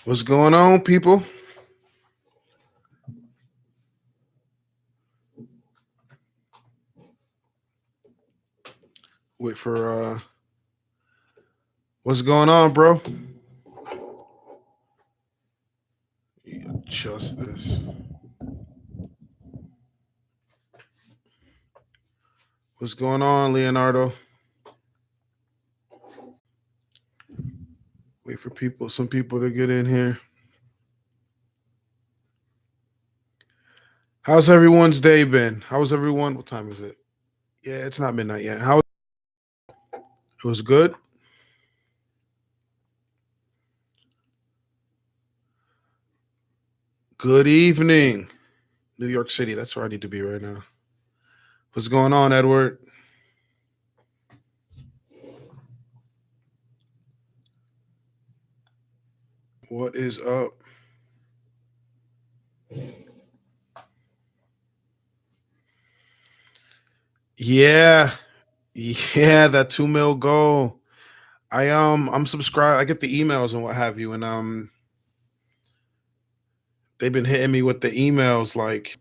What's going on, people? Wait for what's going on, bro? Adjust this. What's going on, Leonardo? Wait for some people to get in here. How's everyone's day been? How's everyone? What time is it? Yeah, it's not midnight yet. How it was good? Good evening. New York City. That's where I need to be right now. What's going on, Edward? What is up? Yeah. Yeah, that 2 mil goal. I'm subscribed. I get the emails and what have you, and they've been hitting me with the emails like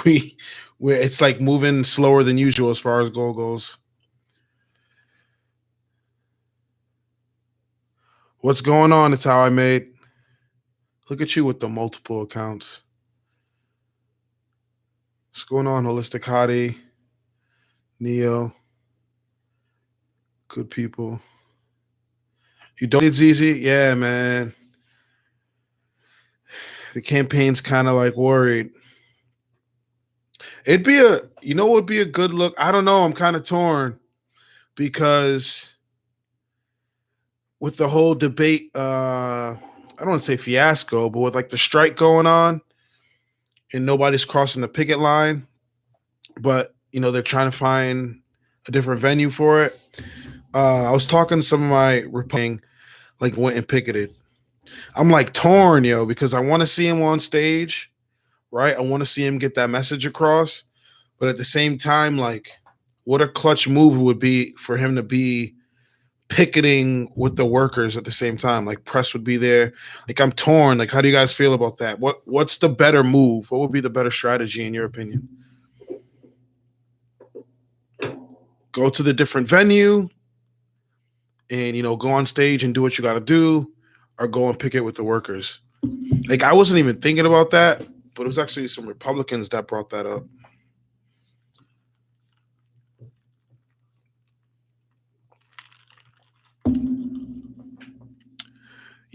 we where it's like moving slower than usual as far as goal goes. What's going on? It's how I made. Look at you with the multiple accounts. What's going on, Holistic Hottie, Neo, good people. You don't need ZZ? Yeah, man. The campaign's kind of like worried. It'd be what would be a good look? I don't know. I'm kind of torn because with the whole debate, I don't want to say fiasco, but with like the strike going on and nobody's crossing the picket line, but they're trying to find a different venue for it. I was talking to some of my Republicans, like went and picketed. I'm like torn, because I want to see him on stage, right? I want to see him get that message across, but at the same time, like, what a clutch move would be for him to be picketing with the workers at the same time. Like press would be there. Like I'm torn. Like, how do you guys feel about that? What's the better move? What would be the better strategy in your opinion? Go to the different venue and go on stage and do what you got to do, or go and picket with the workers. Like I wasn't even thinking about that, but it was actually some Republicans that brought that up.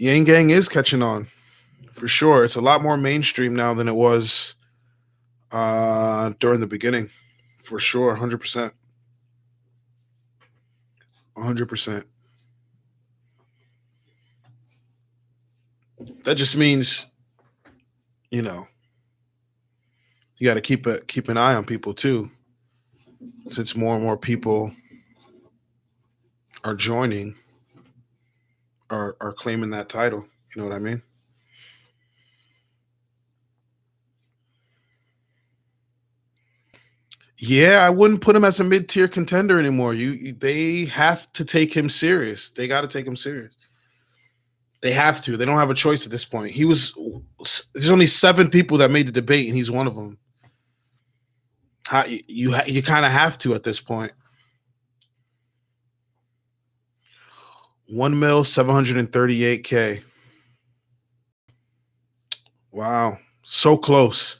Yang Gang is catching on for sure. It's a lot more mainstream now than it was during the beginning, for sure. 100%. 100%. That just means, you got to keep an eye on people too, since more and more people are joining, are claiming that title. You know what I mean? Yeah, I wouldn't put him as a mid-tier contender anymore. They have to take him serious. They got to take him serious. They have to. They don't have a choice at this point. There's only 7 people that made the debate, and he's one of them. You kind of have to at this point. 1,738,000. Wow, so close.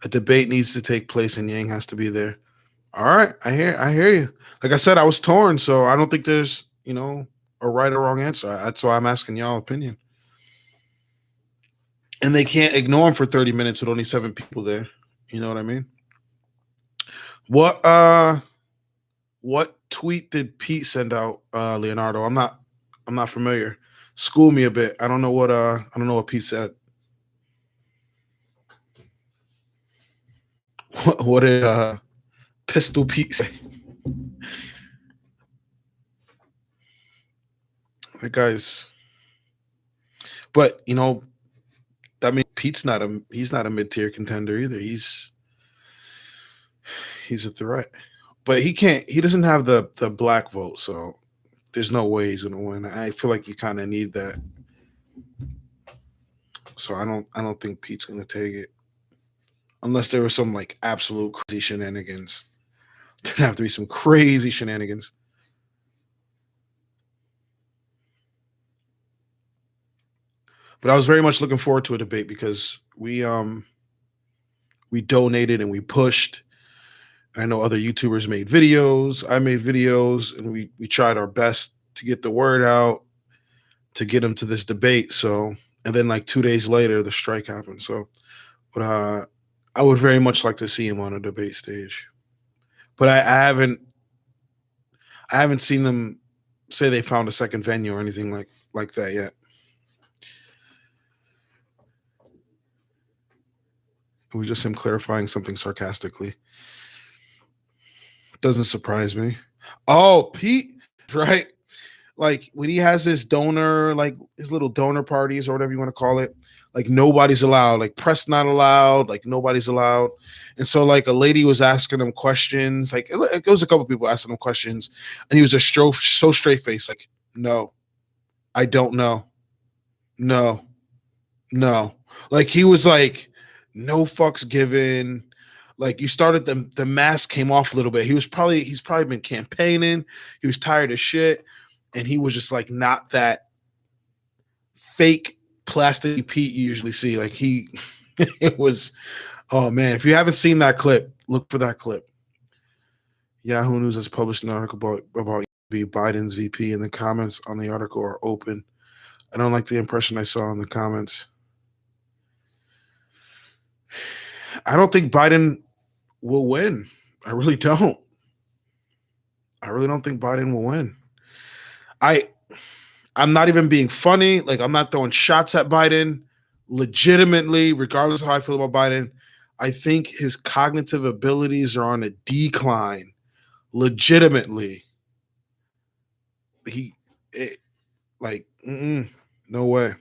A debate needs to take place, and Yang has to be there. All right, I hear you. Like I said, I was torn, so I don't think there's a right or wrong answer. That's why I'm asking y'all opinion. And they can't ignore him for 30 minutes with only 7 people there. You know what I mean? What tweet did Pete send out, Leonardo? I'm not familiar. School me a bit. I don't know what Pete said. What did Pistol Pete say? That guy's, but that means he's not a mid-tier contender either. He's a threat. But he doesn't have the black vote, so there's no way he's gonna win. I feel like you kind of need that. So I don't think Pete's gonna take it unless there was some like absolute crazy shenanigans. There'd have to be some crazy shenanigans. But I was very much looking forward to a debate because we donated and we pushed. I know other YouTubers made videos. I made videos, and we tried our best to get the word out to get him to this debate. So, and then like 2 days later, the strike happened. So, but I would very much like to see him on a debate stage. But I haven't seen them say they found a second venue or anything like that yet. It was just him clarifying something sarcastically. Doesn't surprise me. Oh, Pete, right? Like when he has his donor, like his little donor parties or whatever you want to call it, like nobody's allowed, like press not allowed, like nobody's allowed. And so like a lady was asking him questions, like it was a couple people asking him questions, and he was just so straight faced, like, no, I don't know. No, no. Like he was like, no fucks given. Like you started the mask came off a little bit. He's probably been campaigning. He was tired of shit. And he was just like not that fake plastic Pete you usually see. Like he it was, oh man. If you haven't seen that clip, look for that clip. Yahoo News has published an article about Biden's VP, and the comments on the article are open. I don't like the impression I saw in the comments. I don't think Biden will win. I really don't. I really don't think Biden will win. I'm not even being funny. Like I'm not throwing shots at Biden. Legitimately, regardless of how I feel about Biden, I think his cognitive abilities are on a decline. Legitimately, he it, like no way.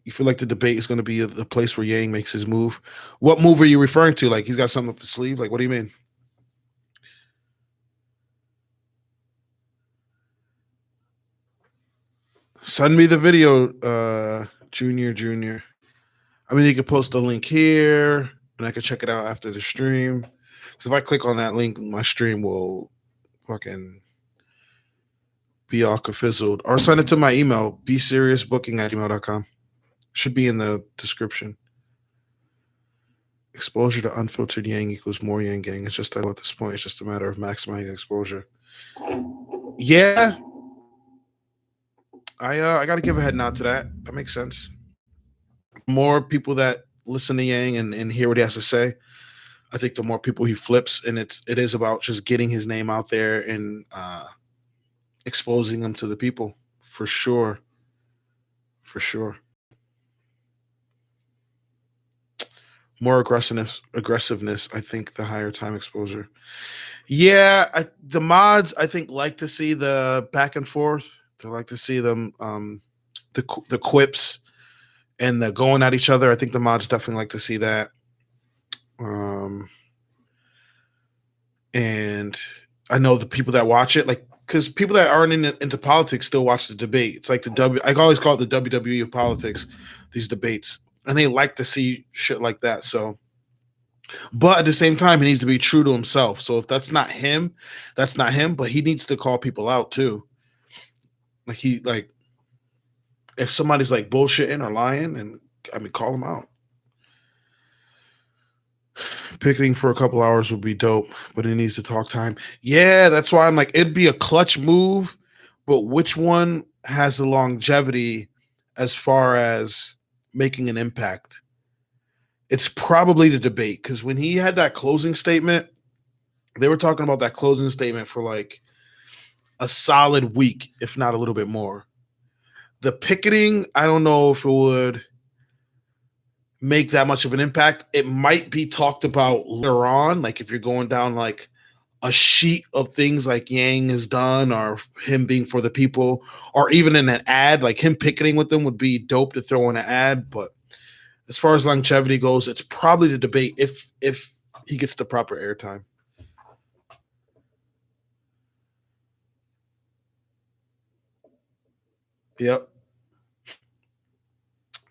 You feel like the debate is going to be the place where Yang makes his move. What move are you referring to? Like he's got something up his sleeve? Like what do you mean? Send me the video, Junior. I mean, you can post the link here, and I can check it out after the stream. So if I click on that link, my stream will fucking be all confizzled. Or send it to my email, BCereusBooking@gmail.com. Should be in the description. Exposure to unfiltered Yang equals more Yang gang. It's just that at this point, it's just a matter of maximizing exposure. Yeah, I got to give a head nod to that. That makes sense. More people that listen to Yang and hear what he has to say, I think the more people he flips, and it is about just getting his name out there and exposing him to the people for sure. For sure. More aggressiveness. I think the higher time exposure. Yeah, the mods I think like to see the back and forth. They like to see them the quips and the going at each other. I think the mods definitely like to see that. And I know the people that watch it, like, because people that aren't into politics still watch the debate. It's like I always call it the WWE of politics, these debates, and they like to see shit like that. So, but at the same time, he needs to be true to himself. So if that's not him, that's not him. But he needs to call people out too. Like if somebody's like bullshitting or lying, and I mean, call them out. Picketing for a couple hours would be dope, but it needs to talk time. Yeah, that's why I'm like, it'd be a clutch move, but which one has the longevity as far as making an impact? It's probably the debate, because when he had that closing statement, they were talking about that closing statement for like a solid week, if not a little bit more. The picketing, I don't know if it would make that much of an impact. It might be talked about later on, like if you're going down like a sheet of things like Yang has done, or him being for the people, or even in an ad, like him picketing with them would be dope to throw in an ad. But as far as longevity goes, it's probably the debate if he gets the proper airtime. Yep.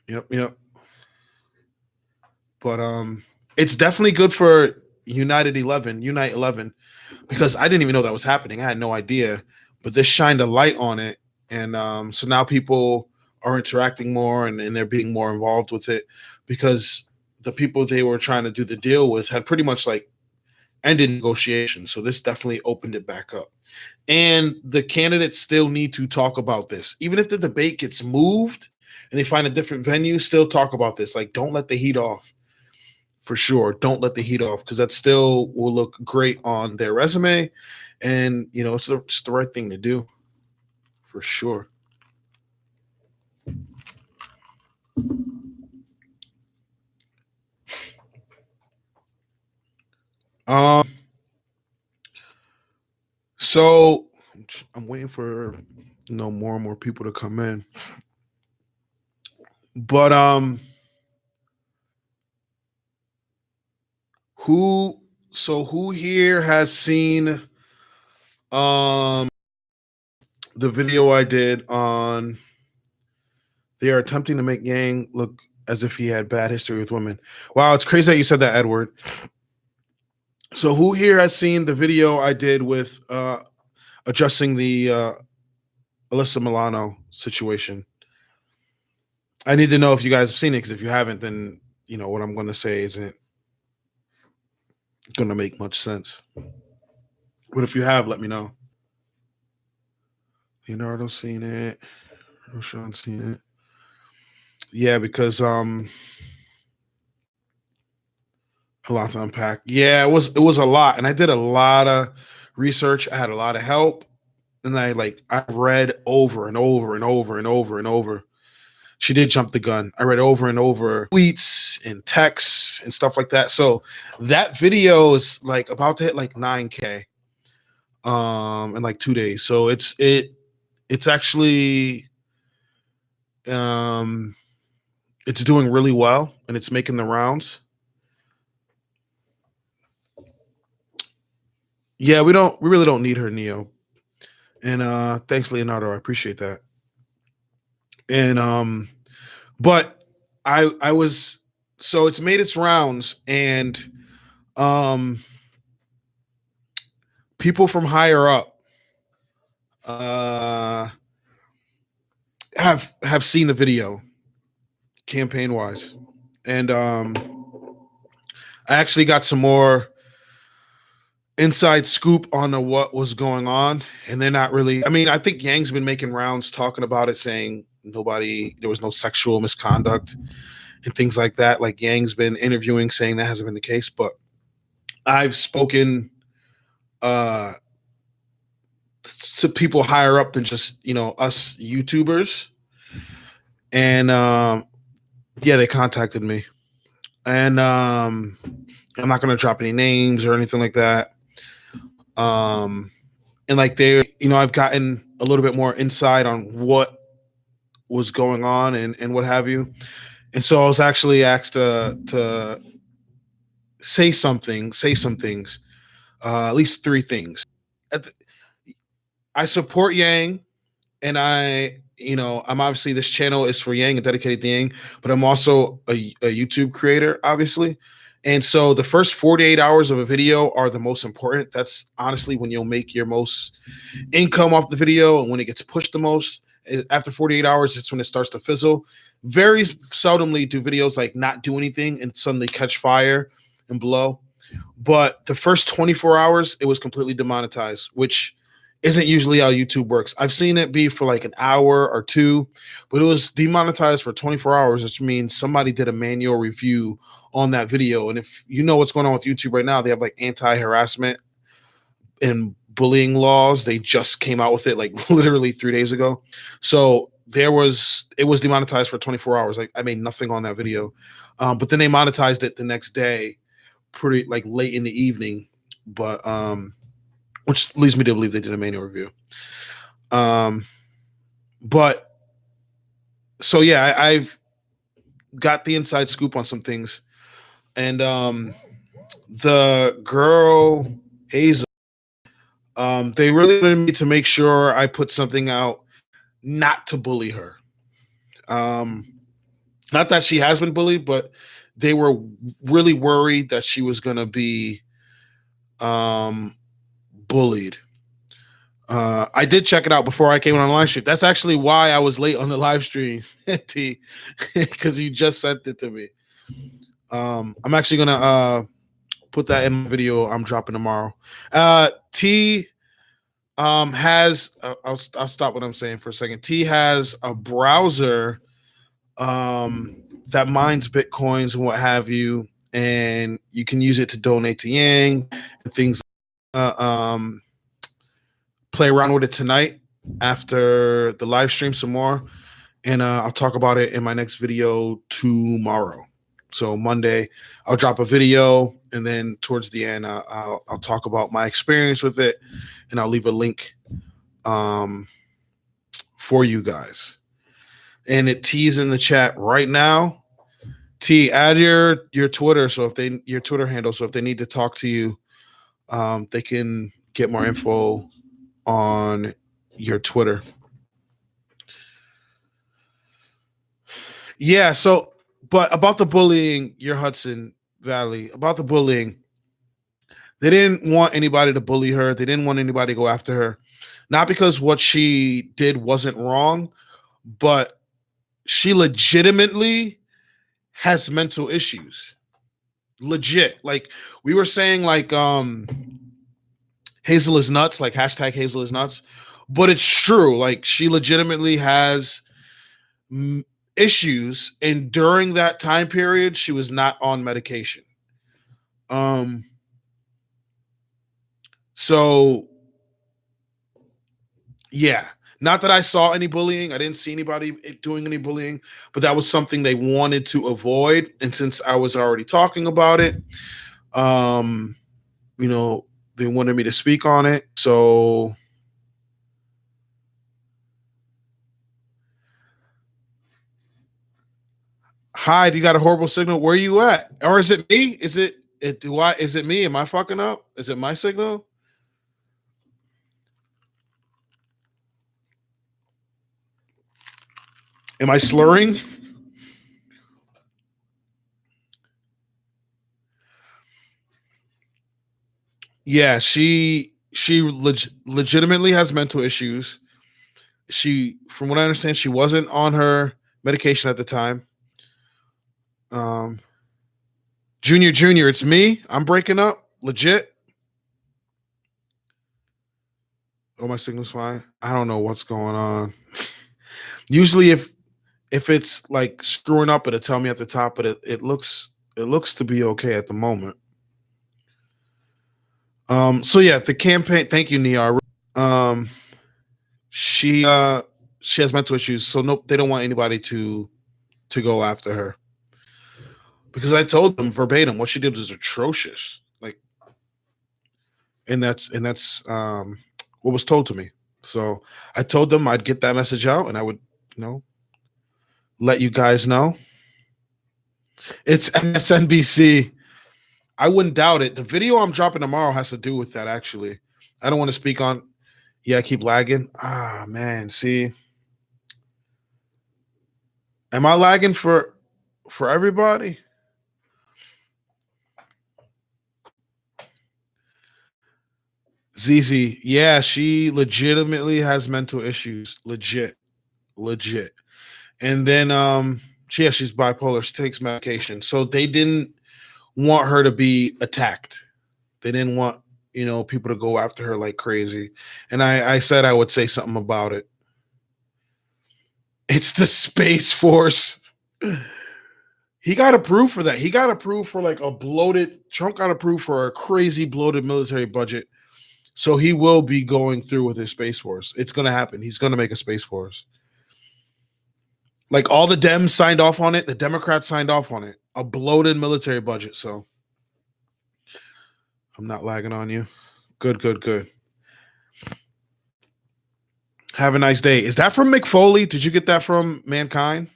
Yep. Yep. But it's definitely good for Unite 11, because I didn't even know that was happening. I had no idea, but this shined a light on it, and so now people are interacting more, and they're being more involved with it, because the people they were trying to do the deal with had pretty much like ended negotiations. So this definitely opened it back up. And the candidates still need to talk about this. Even if the debate gets moved and they find a different venue, still talk about this. Like, don't let the heat off. For sure. Don't let the heat off, because that still will look great on their resume. And, it's just the right thing to do. For sure. Um, so I'm waiting for more and more people to come in. But who here has seen the video I did on they are attempting to make Yang look as if he had bad history with women. Wow, it's crazy that you said that, Edward. So who here has seen the video I did with addressing the Alyssa Milano situation? I need to know if you guys have seen it, because if you haven't, then what I'm going to say isn't going to make much sense. But if you have, let me know. Leonardo seen it. Roshan seen it. Yeah, because a lot to unpack. Yeah, it was a lot, and I did a lot of research. I had a lot of help, and I read over and over and over and over and over. She did jump the gun. I read over and over tweets and texts and stuff like that. So that video is like about to hit like 9K in like 2 days. So it's actually it's doing really well, and it's making the rounds. Yeah, we really don't need her, Neo. And thanks, Leonardo. I appreciate that. And but I was so it's made its rounds, and um people from higher up uh have seen the video campaign wise. And I actually got some more inside scoop on what was going on, and they're not really. I mean, I think Yang's been making rounds talking about it, saying there was no sexual misconduct and things like that. Like, Yang's been interviewing saying that hasn't been the case, but I've spoken to people higher up than just us YouTubers, and yeah, they contacted me, and I'm not gonna drop any names or anything like that. And like I've gotten a little bit more insight on what was going on and what have you. And so I was actually asked to say some things, at least 3 things. I support Yang, and I'm obviously, this channel is for Yang and dedicated to Yang, but I'm also a YouTube creator, obviously. And so the first 48 hours of a video are the most important. That's honestly when you'll make your most income off the video, and when it gets pushed the most. After 48 hours, it's when it starts to fizzle. Very seldomly do videos like not do anything and suddenly catch fire and blow. But the first 24 hours, it was completely demonetized, which isn't usually how YouTube works. I've seen it be for like an hour or 2, but it was demonetized for 24 hours, which means somebody did a manual review on that video. And if you know what's going on with YouTube right now, they have like anti-harassment and bullying laws. They just came out with it like literally 3 days ago. So it was demonetized for 24 hours. Like, I made nothing on that video. But then they monetized it the next day, pretty like late in the evening. But which leads me to believe they did a manual review. But so yeah, I've got the inside scoop on some things. And the girl Hazel, they really wanted me to make sure I put something out not to bully her. Not that she has been bullied, but they were really worried that she was going to be bullied. I did check it out before I came on the live stream. That's actually why I was late on the live stream, T, because you just sent it to me. I'm actually gonna put that in my video I'm dropping tomorrow. T has I'll stop what I'm saying for a second. T has a browser that mines bitcoins and what have you, and you can use it to donate to Yang and things. Play around with it tonight after the live stream some more, and I'll talk about it in my next video tomorrow. So Monday I'll drop a video, and then towards the end I'll talk about my experience with it, and I'll leave a link for you guys. And it T's in the chat right now. T, add your Twitter, so if they your Twitter handle, so if they need to talk to you, they can get more info on your Twitter. Yeah, so but about the bullying, your Hudson Valley, about the bullying, they didn't want anybody to bully her. They didn't want anybody to go after her. Not because what she did wasn't wrong, but she legitimately has mental issues. Legit. Like we were saying, like Hazel is nuts, like hashtag Hazel is nuts. But it's true. Like she legitimately has issues, and during that time period, she was not on medication. So yeah, not that I saw any bullying. I didn't see anybody doing any bullying, but that was something they wanted to avoid. And since I was already talking about it, you know, they wanted me to speak on it. So hi, you got a horrible signal. Where are you at? Or is it me? Is it is it me? Am I fucking up? Is it my signal? Am I slurring? Yeah, she legitimately has mental issues. She, from what I understand, she wasn't on her medication at the time. Junior, it's me. I'm breaking up. Legit. Oh, my signal's fine. I don't know what's going on. Usually, if it's like screwing up, it'll tell me at the top, but it looks to be okay at the moment. So yeah, the campaign. Thank you, Nia. She has mental issues, so nope, they don't want anybody to go after her. Because I told them verbatim what she did was atrocious. Like, and that's what was told to me. So I told them I'd get that message out, and I would, let you guys know. It's MSNBC. I wouldn't doubt it. The video I'm dropping tomorrow has to do with that. Actually, I don't want to speak on. Yeah, I keep lagging. Ah, man. See, am I lagging for everybody? ZZ, yeah, she legitimately has mental issues. Legit. And then she's bipolar. She takes medication. So they didn't want her to be attacked. They didn't want, people to go after her like crazy. And I said I would say something about it. It's the Space Force. He got approved for that. He got approved for like Trump got approved for a crazy bloated military budget. So he will be going through with his Space Force. It's going to happen. He's going to make a Space Force. Like all the Dems signed off on it. The Democrats signed off on it. A bloated military budget. So I'm not lagging on you. Good. Have a nice day. Is that from Mick Foley? Did you get that from Mankind?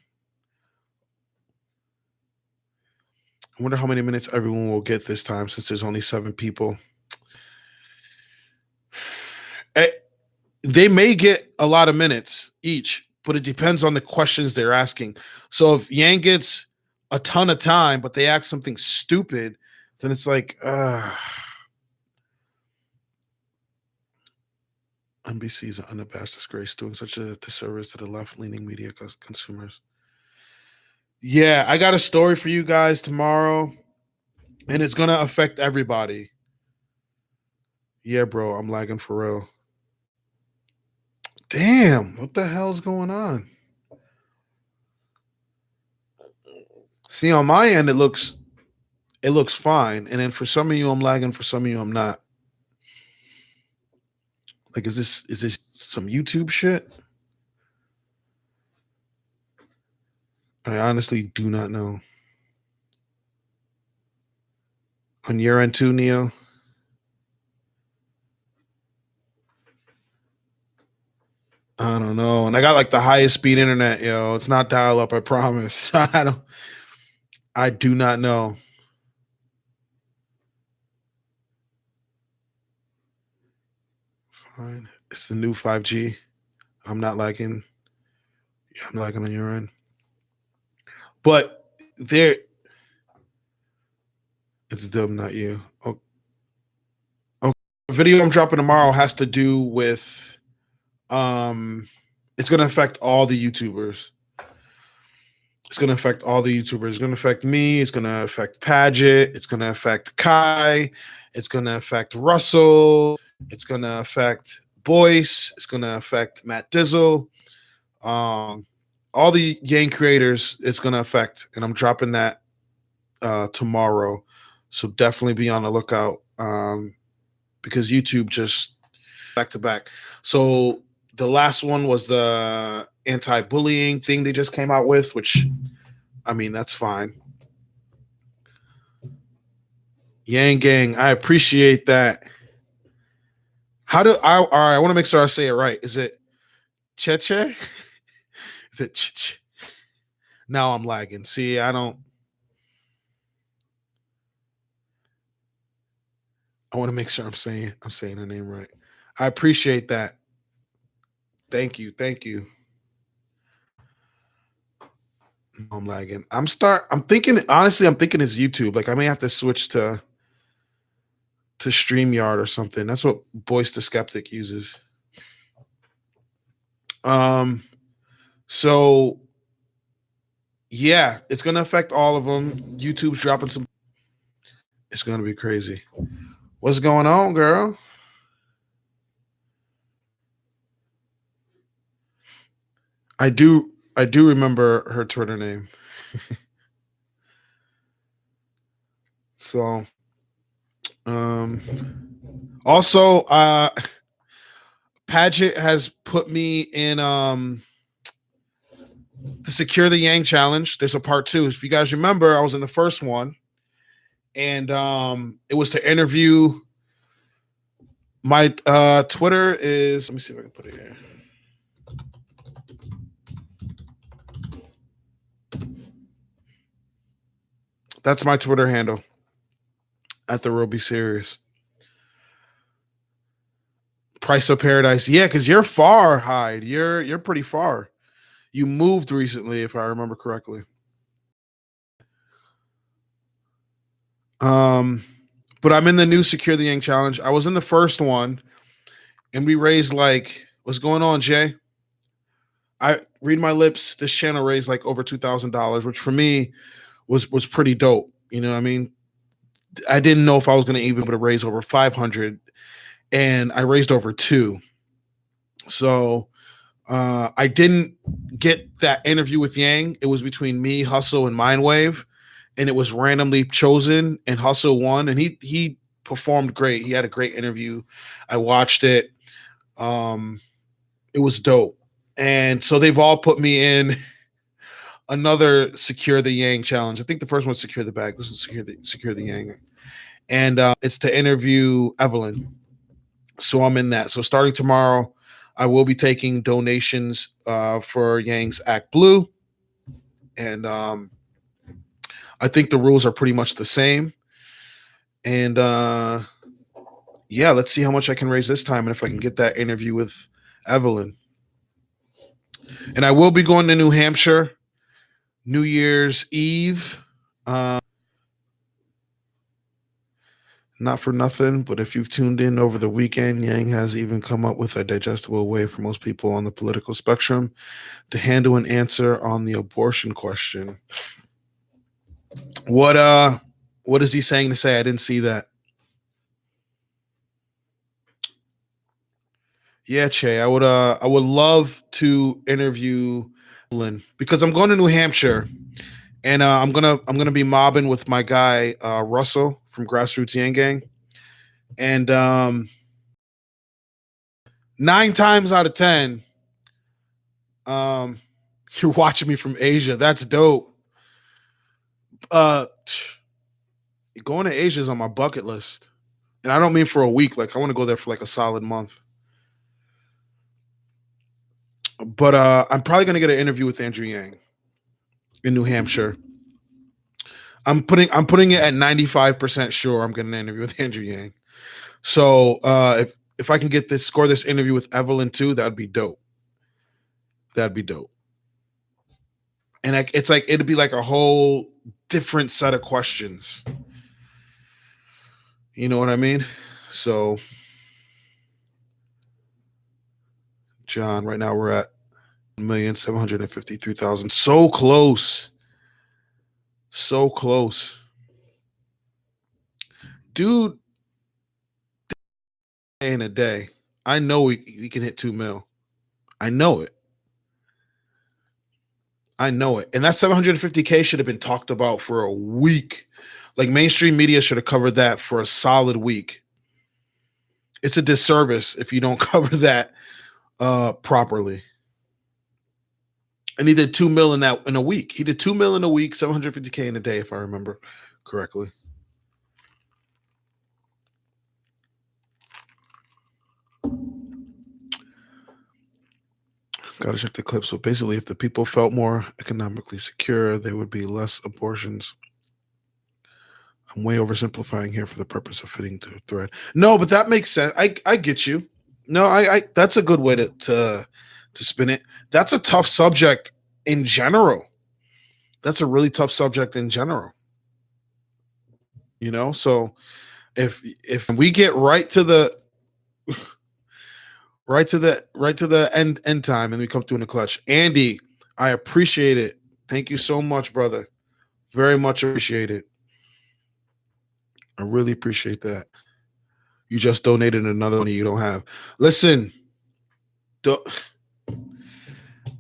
I wonder how many minutes everyone will get this time since there's only 7 people. they may get a lot of minutes each, but it depends on the questions they're asking. So if Yang gets a ton of time, but they ask something stupid, then it's like, NBC is an unabashed disgrace, doing such a disservice to the left-leaning media consumers. Yeah, I got a story for you guys tomorrow, and it's gonna affect everybody. Yeah, bro, I'm lagging for real. Damn, what the hell's going on? See, on my end, it looks fine, and then for some of you, I'm lagging. For some of you, I'm not. Like, is this some YouTube shit? I honestly do not know. On your end too, Neo? I don't know. And I got like the highest speed internet, yo. It's not dial up, I promise. I do not know. Fine. It's the new 5G. I'm not liking. Yeah, I'm liking on your end. But there, it's them, not you. Oh, okay. The video I'm dropping tomorrow has to do with it's gonna affect all the YouTubers. It's gonna affect all the YouTubers. It's gonna affect me, it's gonna affect Paget, it's gonna affect Kai, it's gonna affect Russell, it's gonna affect Boyce, it's gonna affect Matt Dizzle. All the Yang creators, it's gonna affect, and I'm dropping that tomorrow. So definitely be on the lookout because YouTube just back to back. So the last one was the anti-bullying thing they just came out with, which, I mean, that's fine. Yang Gang, I appreciate that. All right, I want to make sure I say it right. Is it Cheche? Is it Ch? Now I'm lagging. See, I want to make sure I'm saying the name right. I appreciate that. Thank you. I'm lagging. I'm thinking, honestly, I'm thinking it's YouTube. Like I may have to switch to StreamYard or something. That's what Boyce the Skeptic uses. So yeah, it's gonna affect all of them. YouTube's dropping some. It's gonna be crazy. What's going on, girl? I do remember her Twitter name. So also Paget has put me in the Secure the Yang challenge. There's a part 2. If you guys remember, I was in the first one, and it was to interview. My Twitter is, let me see if I can put it here. That's my Twitter handle at TheRealBCereus. Price of Paradise. Yeah, because you're far, Hyde. You're pretty far. You moved recently, if I remember correctly. But I'm in the new Secure the Yang challenge. I was in the first one, and we raised like, what's going on, Jay? I read my lips. This channel raised like over $2,000, which for me was pretty dope. You know what I mean? I didn't know if I was going to even be able to raise over 500, and I raised over 2. So I didn't get that interview with Yang. It was between me, Hustle, and Mindwave, and it was randomly chosen, and Hustle won, and he performed great. He had a great interview. I watched it. It was dope. And so they've all put me in another Secure the Yang challenge. I think the first one was Secure the Bag. This is Secure the Yang. And it's to interview Evelyn. So I'm in that. So starting tomorrow, I will be taking donations for Yang's Act Blue. And I think the rules are pretty much the same. And yeah, let's see how much I can raise this time, and if I can get that interview with Evelyn. And I will be going to New Hampshire New Year's Eve. Not for nothing, but if you've tuned in over the weekend, Yang has even come up with a digestible way for most people on the political spectrum to handle an answer on the abortion question. What is he saying to say? I didn't see that. Yeah, Che, I would love to interview Lynn because I'm going to New Hampshire and I'm gonna be mobbing with my guy Russell from Grassroots Yang Gang, and 9 times out of 10, you're watching me from Asia. That's dope. Uh, Going to Asia is on my bucket list, and I don't mean for a week. Like I want to go there for like a solid month. But I'm probably gonna get an interview with Andrew Yang in New Hampshire. I'm putting it at 95% sure I'm getting an interview with Andrew Yang. So if I can score this interview with Evelyn too, that'd be dope. That'd be dope. And it's like it'd be like a whole different set of questions. You know what I mean? So, John, right now we're at 1,753,000. So close. So close. Dude, in a day, I know we can hit 2 mil. I know it. I know it. And that 750K should have been talked about for a week. Like mainstream media should have covered that for a solid week. It's a disservice if you don't cover that properly. And he did 2 mil in a week. He did 2 mil in a week, 750K in a day, if I remember correctly. Got to check the clips. So basically, if the people felt more economically secure, there would be less abortions. I'm way oversimplifying here for the purpose of fitting to the thread. No, but that makes sense. I get you. No, I that's a good way to spin it. That's a tough subject in general. That's a really tough subject in general. You know, so if we get right to the end time and we come through in the clutch, Andy, I appreciate it. Thank you so much, brother. Very much appreciate it. I really appreciate that. You just donated another money you don't have. Listen,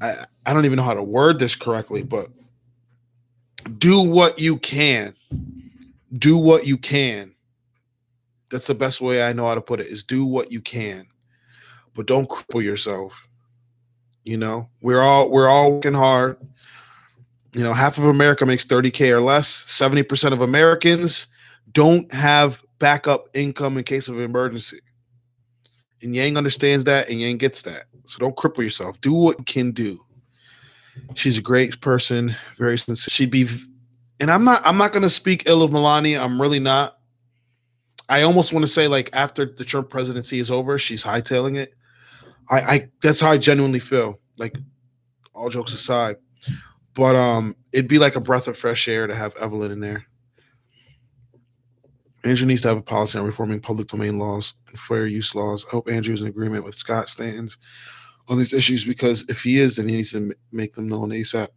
I don't even know how to word this correctly, but do what you can. Do what you can. That's the best way I know how to put it, is do what you can. But don't cripple yourself. You know, we're all working hard. You know, half of America makes 30K or less. 70% of Americans don't have backup income in case of an emergency. And Yang understands that and Yang gets that. So don't cripple yourself. Do what you can do. She's a great person, very sincere. And I'm not gonna speak ill of Melania. I'm really not. I almost want to say, like, after the Trump presidency is over, she's hightailing it. I that's how I genuinely feel. Like, all jokes aside. But it'd be like a breath of fresh air to have Evelyn in there. Andrew needs to have a policy on reforming public domain laws and fair use laws. I hope Andrew is in agreement with Scott Stanton's on these issues, because if he is, then he needs to make them known ASAP.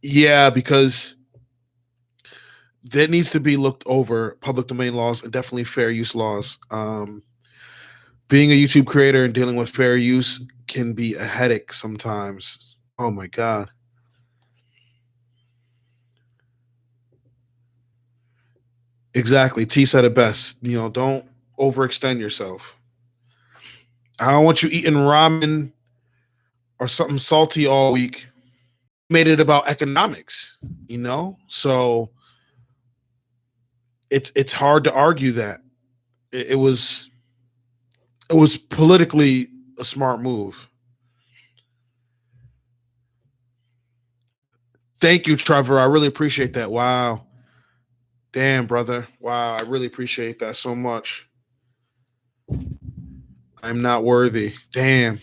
Yeah, because that needs to be looked over, public domain laws and definitely fair use laws. Being a YouTube creator and dealing with fair use can be a headache sometimes. Oh my God. Exactly. T said it best. You know, don't overextend yourself. I don't want you eating ramen or something salty all week. Made it about economics, you know? So it's hard to argue that. It was politically a smart move. Thank you, Trevor. I really appreciate that. Wow. Damn, brother. Wow. I really appreciate that so much. I'm not worthy. Damn.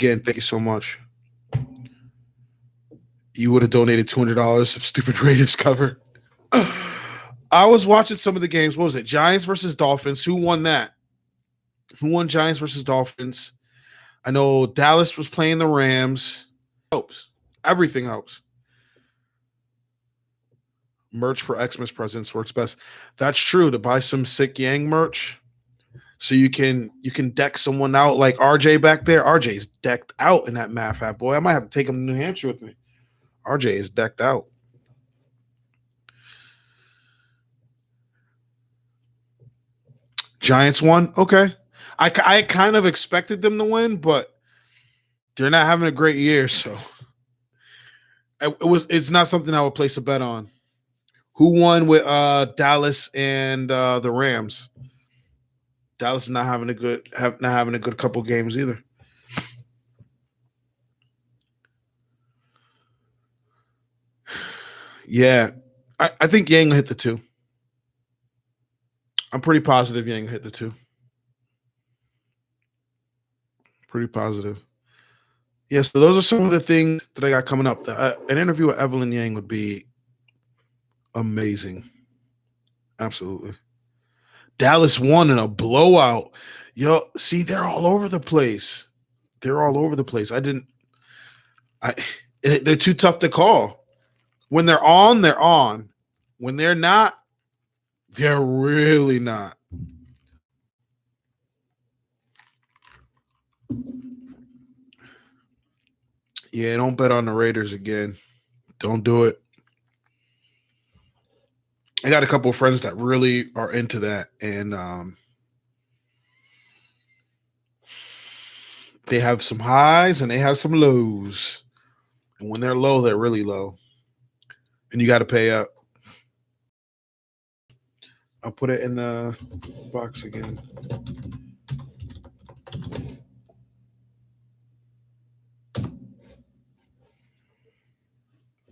again, thank you so much. You would have donated $200 if stupid Raiders covered. I was watching some of the games. What was it? Giants versus Dolphins. Who won that? Who won Giants versus Dolphins? I know Dallas was playing the Rams. Helps. Everything helps. Merch for Xmas presents works best. That's true. To buy some sick Yang merch, so you can deck someone out like RJ back there. RJ's decked out in that math hat, boy. I might have to take him to New Hampshire with me. RJ is decked out. Giants won. Okay, I kind of expected them to win, but they're not having a great year, so it's not something I would place a bet on. Who won with Dallas and the Rams? Dallas is not having a good couple games either. Yeah, I think Yang will hit the 2. I'm pretty positive Yang will hit the 2. Pretty positive. Yeah, so those are some of the things that I got coming up. An interview with Evelyn Yang would be amazing. Absolutely. Dallas won in a blowout. Yo, see, they're all over the place. They're too tough to call. When they're on, they're on. When they're not, they're really not. Yeah, don't bet on the Raiders again. Don't do it. I got a couple of friends that really are into that, and they have some highs and they have some lows. And when they're low, they're really low. And you got to pay up. I'll put it in the box again.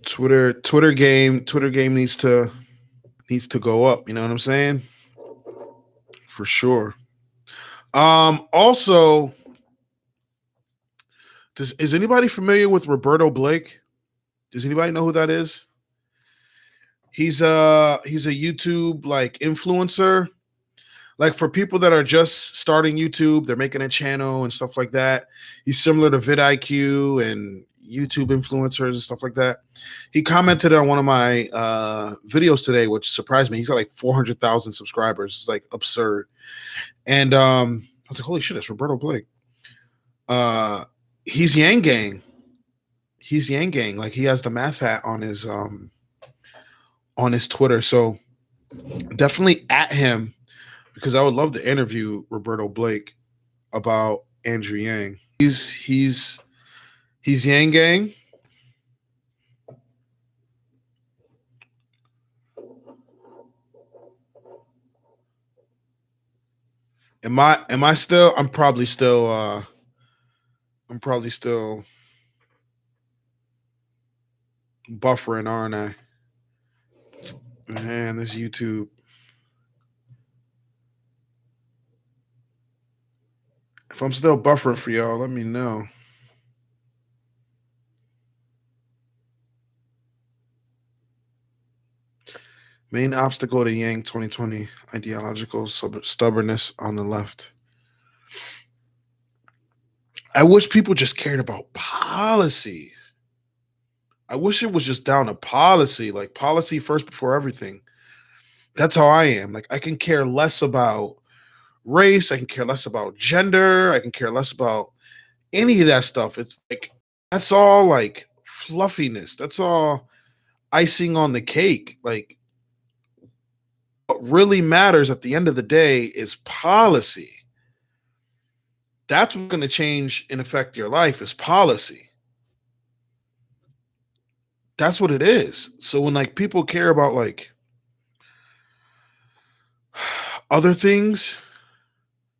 Twitter game needs to go up. You know what I'm saying? For sure. Also, is anybody familiar with Roberto Blake? Does anybody know who that is? He's a YouTube like influencer. Like for people that are just starting YouTube, they're making a channel and stuff like that. He's similar to vidIQ and YouTube influencers and stuff like that. He commented on one of my videos today, which surprised me. He's got like 400,000 subscribers. It's like absurd. And I was like, holy shit, it's Roberto Blake. He's Yang Gang. He's Yang Gang. Like he has the math hat on his Twitter. So definitely at him, because I would love to interview Roberto Blake about Andrew Yang. He's Yang Gang. Am I still? I'm probably still buffering, aren't I? Man, this YouTube. If I'm still buffering for y'all, let me know. Main obstacle to Yang 2020, ideological stubbornness on the left. I wish people just cared about policies. I wish it was just down to policy, like policy first before everything. That's how I am. Like I can care less about race. I can care less about gender. I can care less about any of that stuff. It's like, that's all like fluffiness. That's all icing on the cake. Like what really matters at the end of the day is policy. That's what's going to change and affect your life is policy. That's what it is. So when like people care about like other things,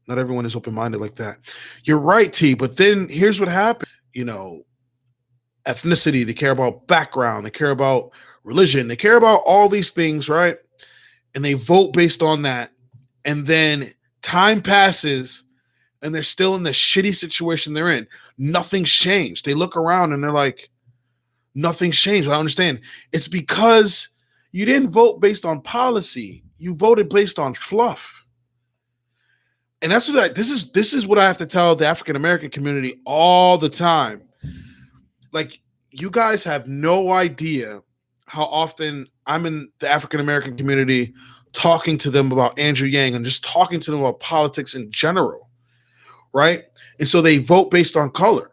not everyone is open-minded like that. You're right, T, but then here's what happened. You know, ethnicity, they care about background, they care about religion, they care about all these things, right? And they vote based on that. And then time passes and they're still in the shitty situation they're in. Nothing's changed. They look around and they're like, nothing's changed. I understand. It's because you didn't vote based on policy. You voted based on fluff. And that's what this is what I have to tell the African American community all the time. Like, you guys have no idea how often I'm in the African American community talking to them about Andrew Yang and just talking to them about politics in general, right? And so they vote based on color.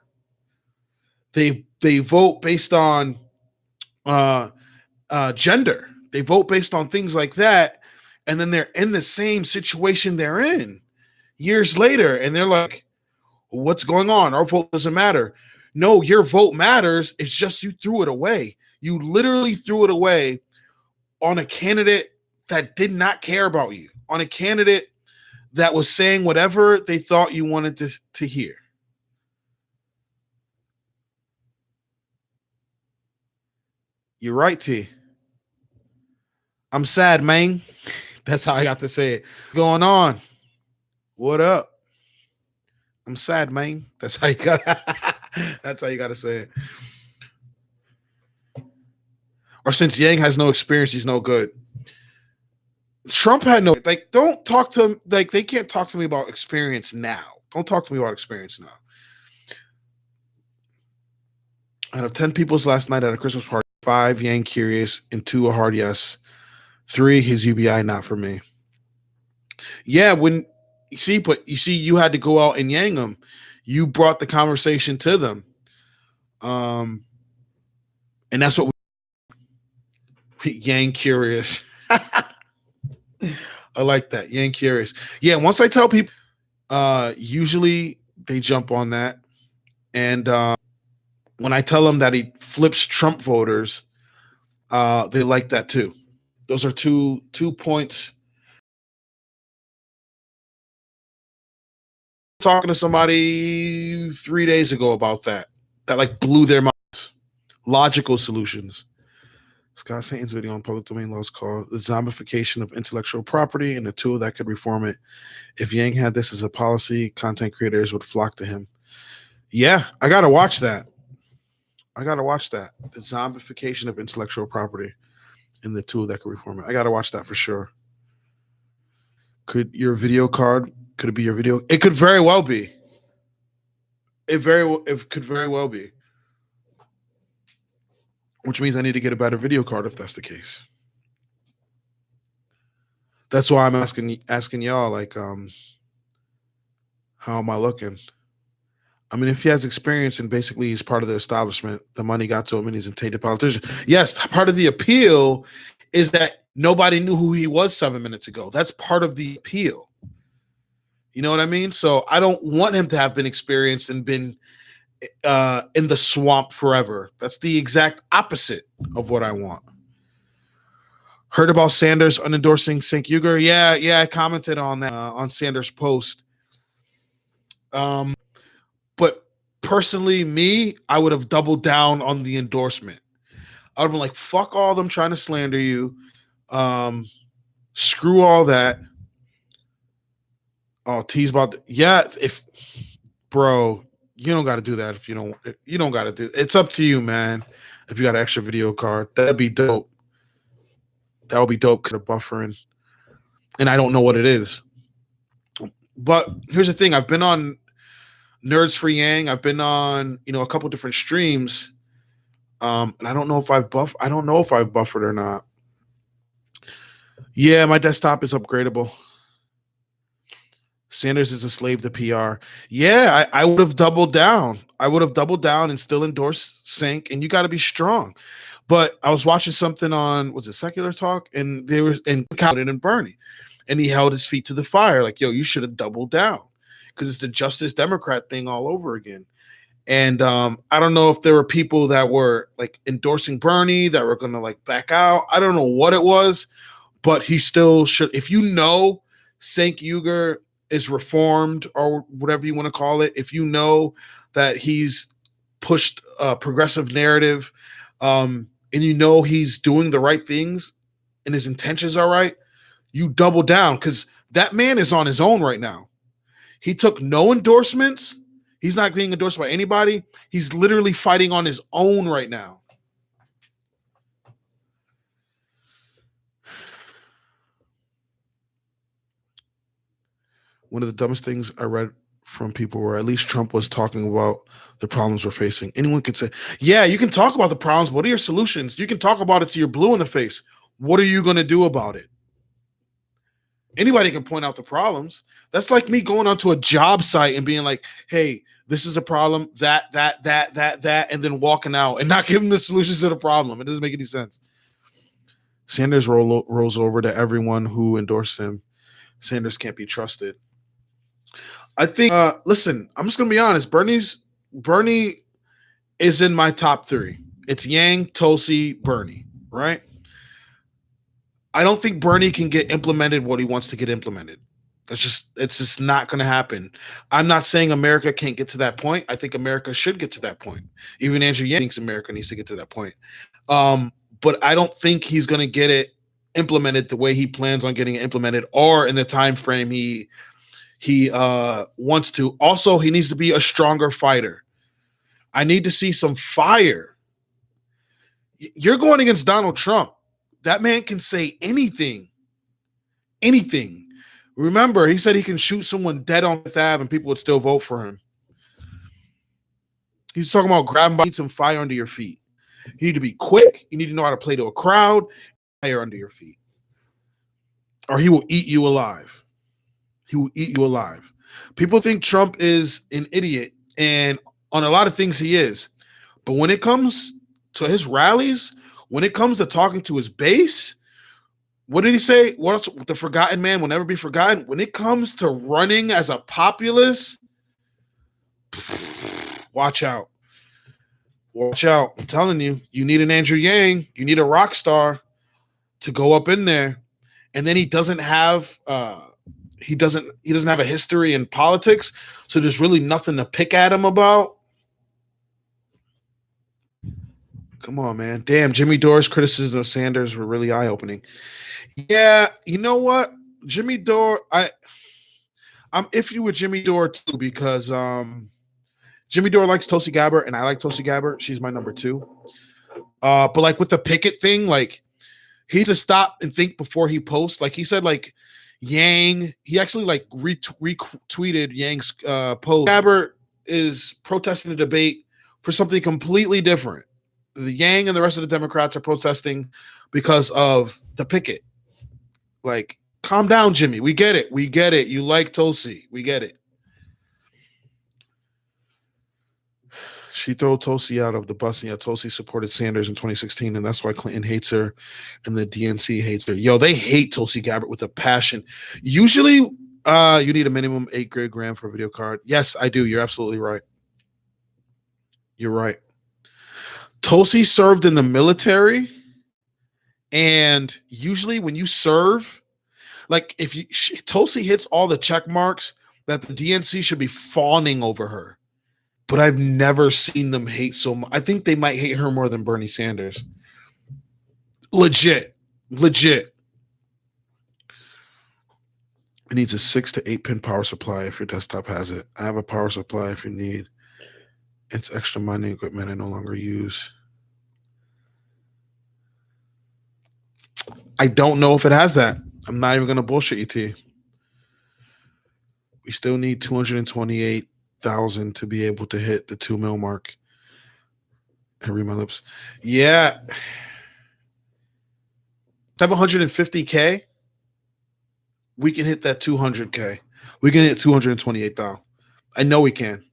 They vote based on gender. They vote based on things like that, and then they're in the same situation they're in years later, and they're like, what's going on? Our vote doesn't matter. No, your vote matters. It's just you threw it away. You literally threw it away on a candidate that did not care about you, on a candidate that was saying whatever they thought you wanted to hear. You're right, T. I'm sad, man. That's how I got to say it. Going on. What up? I'm sad, man. That's how you got. That's how you got to say it. Or since Yang has no experience, he's no good. Trump had no, like, don't talk to him. Like, they can't talk to me about experience now. Don't talk to me about experience now. Out of 10 people's last night at a Christmas party, 5 Yang curious and 2 a hard yes. 3 his UBI not for me. Yeah, when you see, but you see, you had to go out and Yang them. You brought the conversation to them. And that's what we Yang curious. I like that. Yang curious. Yeah, once I tell people, usually they jump on that. And when I tell them that he flips Trump voters, they like that too. Those are two points. Talking to somebody 3 days ago about that like blew their minds. Logical solutions. Scott Satan's video on public domain laws called The Zombification of Intellectual Property and the Tool That Could Reform It. If Yang had this as a policy, content creators would flock to him. Yeah, I got to watch that. The Zombification of Intellectual Property and the Tool That Could Reform It. I got to watch that for sure. Could it be your video? It could very well be. It could very well be. Which means I need to get a better video card if that's the case. That's why I'm asking y'all, like, how am I looking? I mean, if he has experience and basically he's part of the establishment, the money got to him and he's a tainted politician. Yes, part of the appeal is that nobody knew who he was 7 minutes ago. That's part of the appeal. You know what I mean? So I don't want him to have been experienced and been in the swamp forever. That's the exact opposite of what I want. Heard about Sanders unendorsing Cenk Uygur? Yeah, I commented on that on Sanders' post. But personally, I would have doubled down on the endorsement. I would have been like, fuck all them trying to slander you. Screw all that. Oh, tease about bro, you don't got to do that if you don't got to do. It's up to you, man. If you got an extra video card, that'd be dope. That would be dope because of buffering, and I don't know what it is. But here's the thing: I've been on Nerds for Yang. I've been on a couple different streams, and I don't know if I've buffered or not. Yeah, my desktop is upgradable. Sanders is a slave to PR. Yeah, I would have doubled down. And still endorsed Cenk, and you got to be strong. But I was watching something on, was it Secular Talk? And they were counted and Bernie. And he held his feet to the fire. Like, yo, you should have doubled down. Because it's the Justice Democrat thing all over again. And I don't know if there were people that were like endorsing Bernie that were going to like back out. I don't know what it was. But he still should. If you know Cenk Uygur is reformed or whatever you want to call it, if you know that he's pushed a progressive narrative and you know he's doing the right things and his intentions are right, you double down because that man is on his own right now. He took no endorsements. He's not being endorsed by anybody. He's literally fighting on his own right now. One of the dumbest things I read from people were at least Trump was talking about the problems we're facing. Anyone could say, yeah, you can talk about the problems. What are your solutions? You can talk about it till you're blue in the face. What are you going to do about it? Anybody can point out the problems. That's like me going onto a job site and being like, hey, this is a problem, that, and then walking out and not giving the solutions to the problem. It doesn't make any sense. Sanders rolls over to everyone who endorsed him. Sanders can't be trusted. I think, listen, I'm just going to be honest. Bernie is in my top 3. It's Yang, Tulsi, Bernie, right? I don't think Bernie can get implemented what he wants to get implemented. It's just not going to happen. I'm not saying America can't get to that point. I think America should get to that point. Even Andrew Yang thinks America needs to get to that point. But I don't think he's going to get it implemented the way he plans on getting it implemented, or in the time frame he wants to. Also, he needs to be a stronger fighter. I need to see some fire. You're going against Donald Trump. That man can say anything. Anything. Remember, he said he can shoot someone dead on Fifth Ave and people would still vote for him. He's talking about grabbing some fire under your feet. You need to be quick. You need to know how to play to a crowd. Fire under your feet. Or he will eat you alive. He will eat you alive. People think Trump is an idiot, and on a lot of things he is. But when it comes to his rallies, when it comes to talking to his base, what did he say? What else? The forgotten man will never be forgotten. When it comes to running as a populist, watch out. Watch out. I'm telling you, you need an Andrew Yang. You need a rock star to go up in there. And then he doesn't have he doesn't have a history in politics, so there's really nothing to pick at him about. Come on, man. Damn, Jimmy Dore's criticism of Sanders were really eye-opening. Yeah, you know what? Jimmy Dore, I'm iffy with Jimmy Dore too, because Jimmy Dore likes Tulsi Gabbard, and I like Tulsi Gabbard. She's my number 2. But like with the picket thing, like he needs to stop and think before he posts. Like he said, like Yang, he actually like retweeted Yang's post. Gabbard is protesting the debate for something completely different. The Yang and the rest of the Democrats are protesting because of the picket. Like, calm down, Jimmy. We get it. We get it. You like Tulsi. We get it. She threw Tulsi out of the bus, and yet Tulsi supported Sanders in 2016, and that's why Clinton hates her and the DNC hates her. Yo, they hate Tulsi Gabbard with a passion. Usually, you need a minimum 8 gram for a video card. Yes, I do. You're absolutely right. You're right. Tulsi served in the military, and usually when you serve, like if Tulsi hits all the check marks, that the DNC should be fawning over her. But I've never seen them hate so much. I think they might hate her more than Bernie Sanders. Legit. It needs a 6 to 8 pin power supply if your desktop has it. I have a power supply if you need. It's extra mining equipment I no longer use. I don't know if it has that. I'm not even going to bullshit you, T. We still need 228,000 to be able to hit the 2 mil mark. I read my lips. Yeah. 750K. We can hit that 200K. We can hit 228,000. I know we can.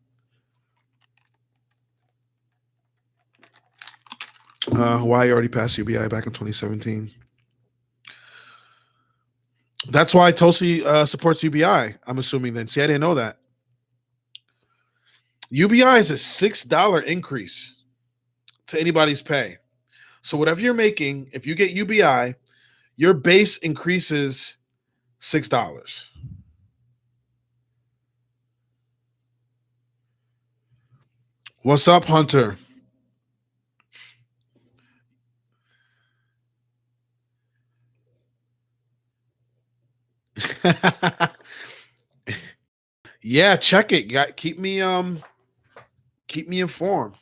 Hawaii already passed UBI back in 2017. That's why Tulsi supports UBI, I'm assuming then. See, I didn't know that. UBI is a $6 increase to anybody's pay. So whatever you're making, if you get UBI, your base increases $6. What's up, Hunter? Yeah, check it. Keep me informed.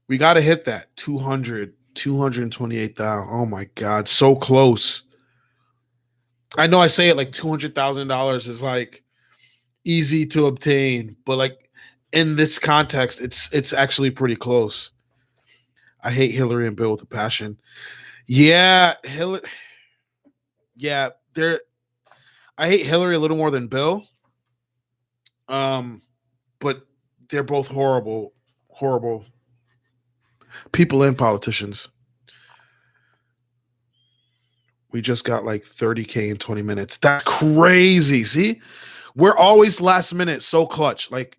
We got to hit that 228,000. Oh my God, so close. I know I say it like $200,000 is like easy to obtain, but like in this context, it's actually pretty close. I hate Hillary and Bill with a passion. Yeah, Hillary. Yeah, they're. I hate Hillary a little more than Bill. But they're both horrible, horrible people and politicians. We just got like 30K in 20 minutes. That's crazy. See, we're always last minute, so clutch. Like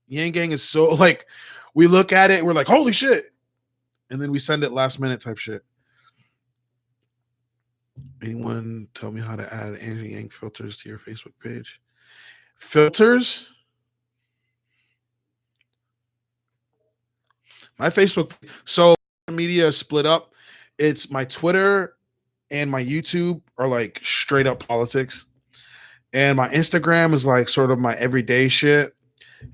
Yang Gang is so like we look at it, we're like, holy shit. And then we send it last minute type shit. Anyone tell me how to add Andrew Yang filters to your Facebook page? Filters? My Facebook. So media is split up. It's my Twitter and my YouTube are like straight up politics. And my Instagram is like sort of my everyday shit.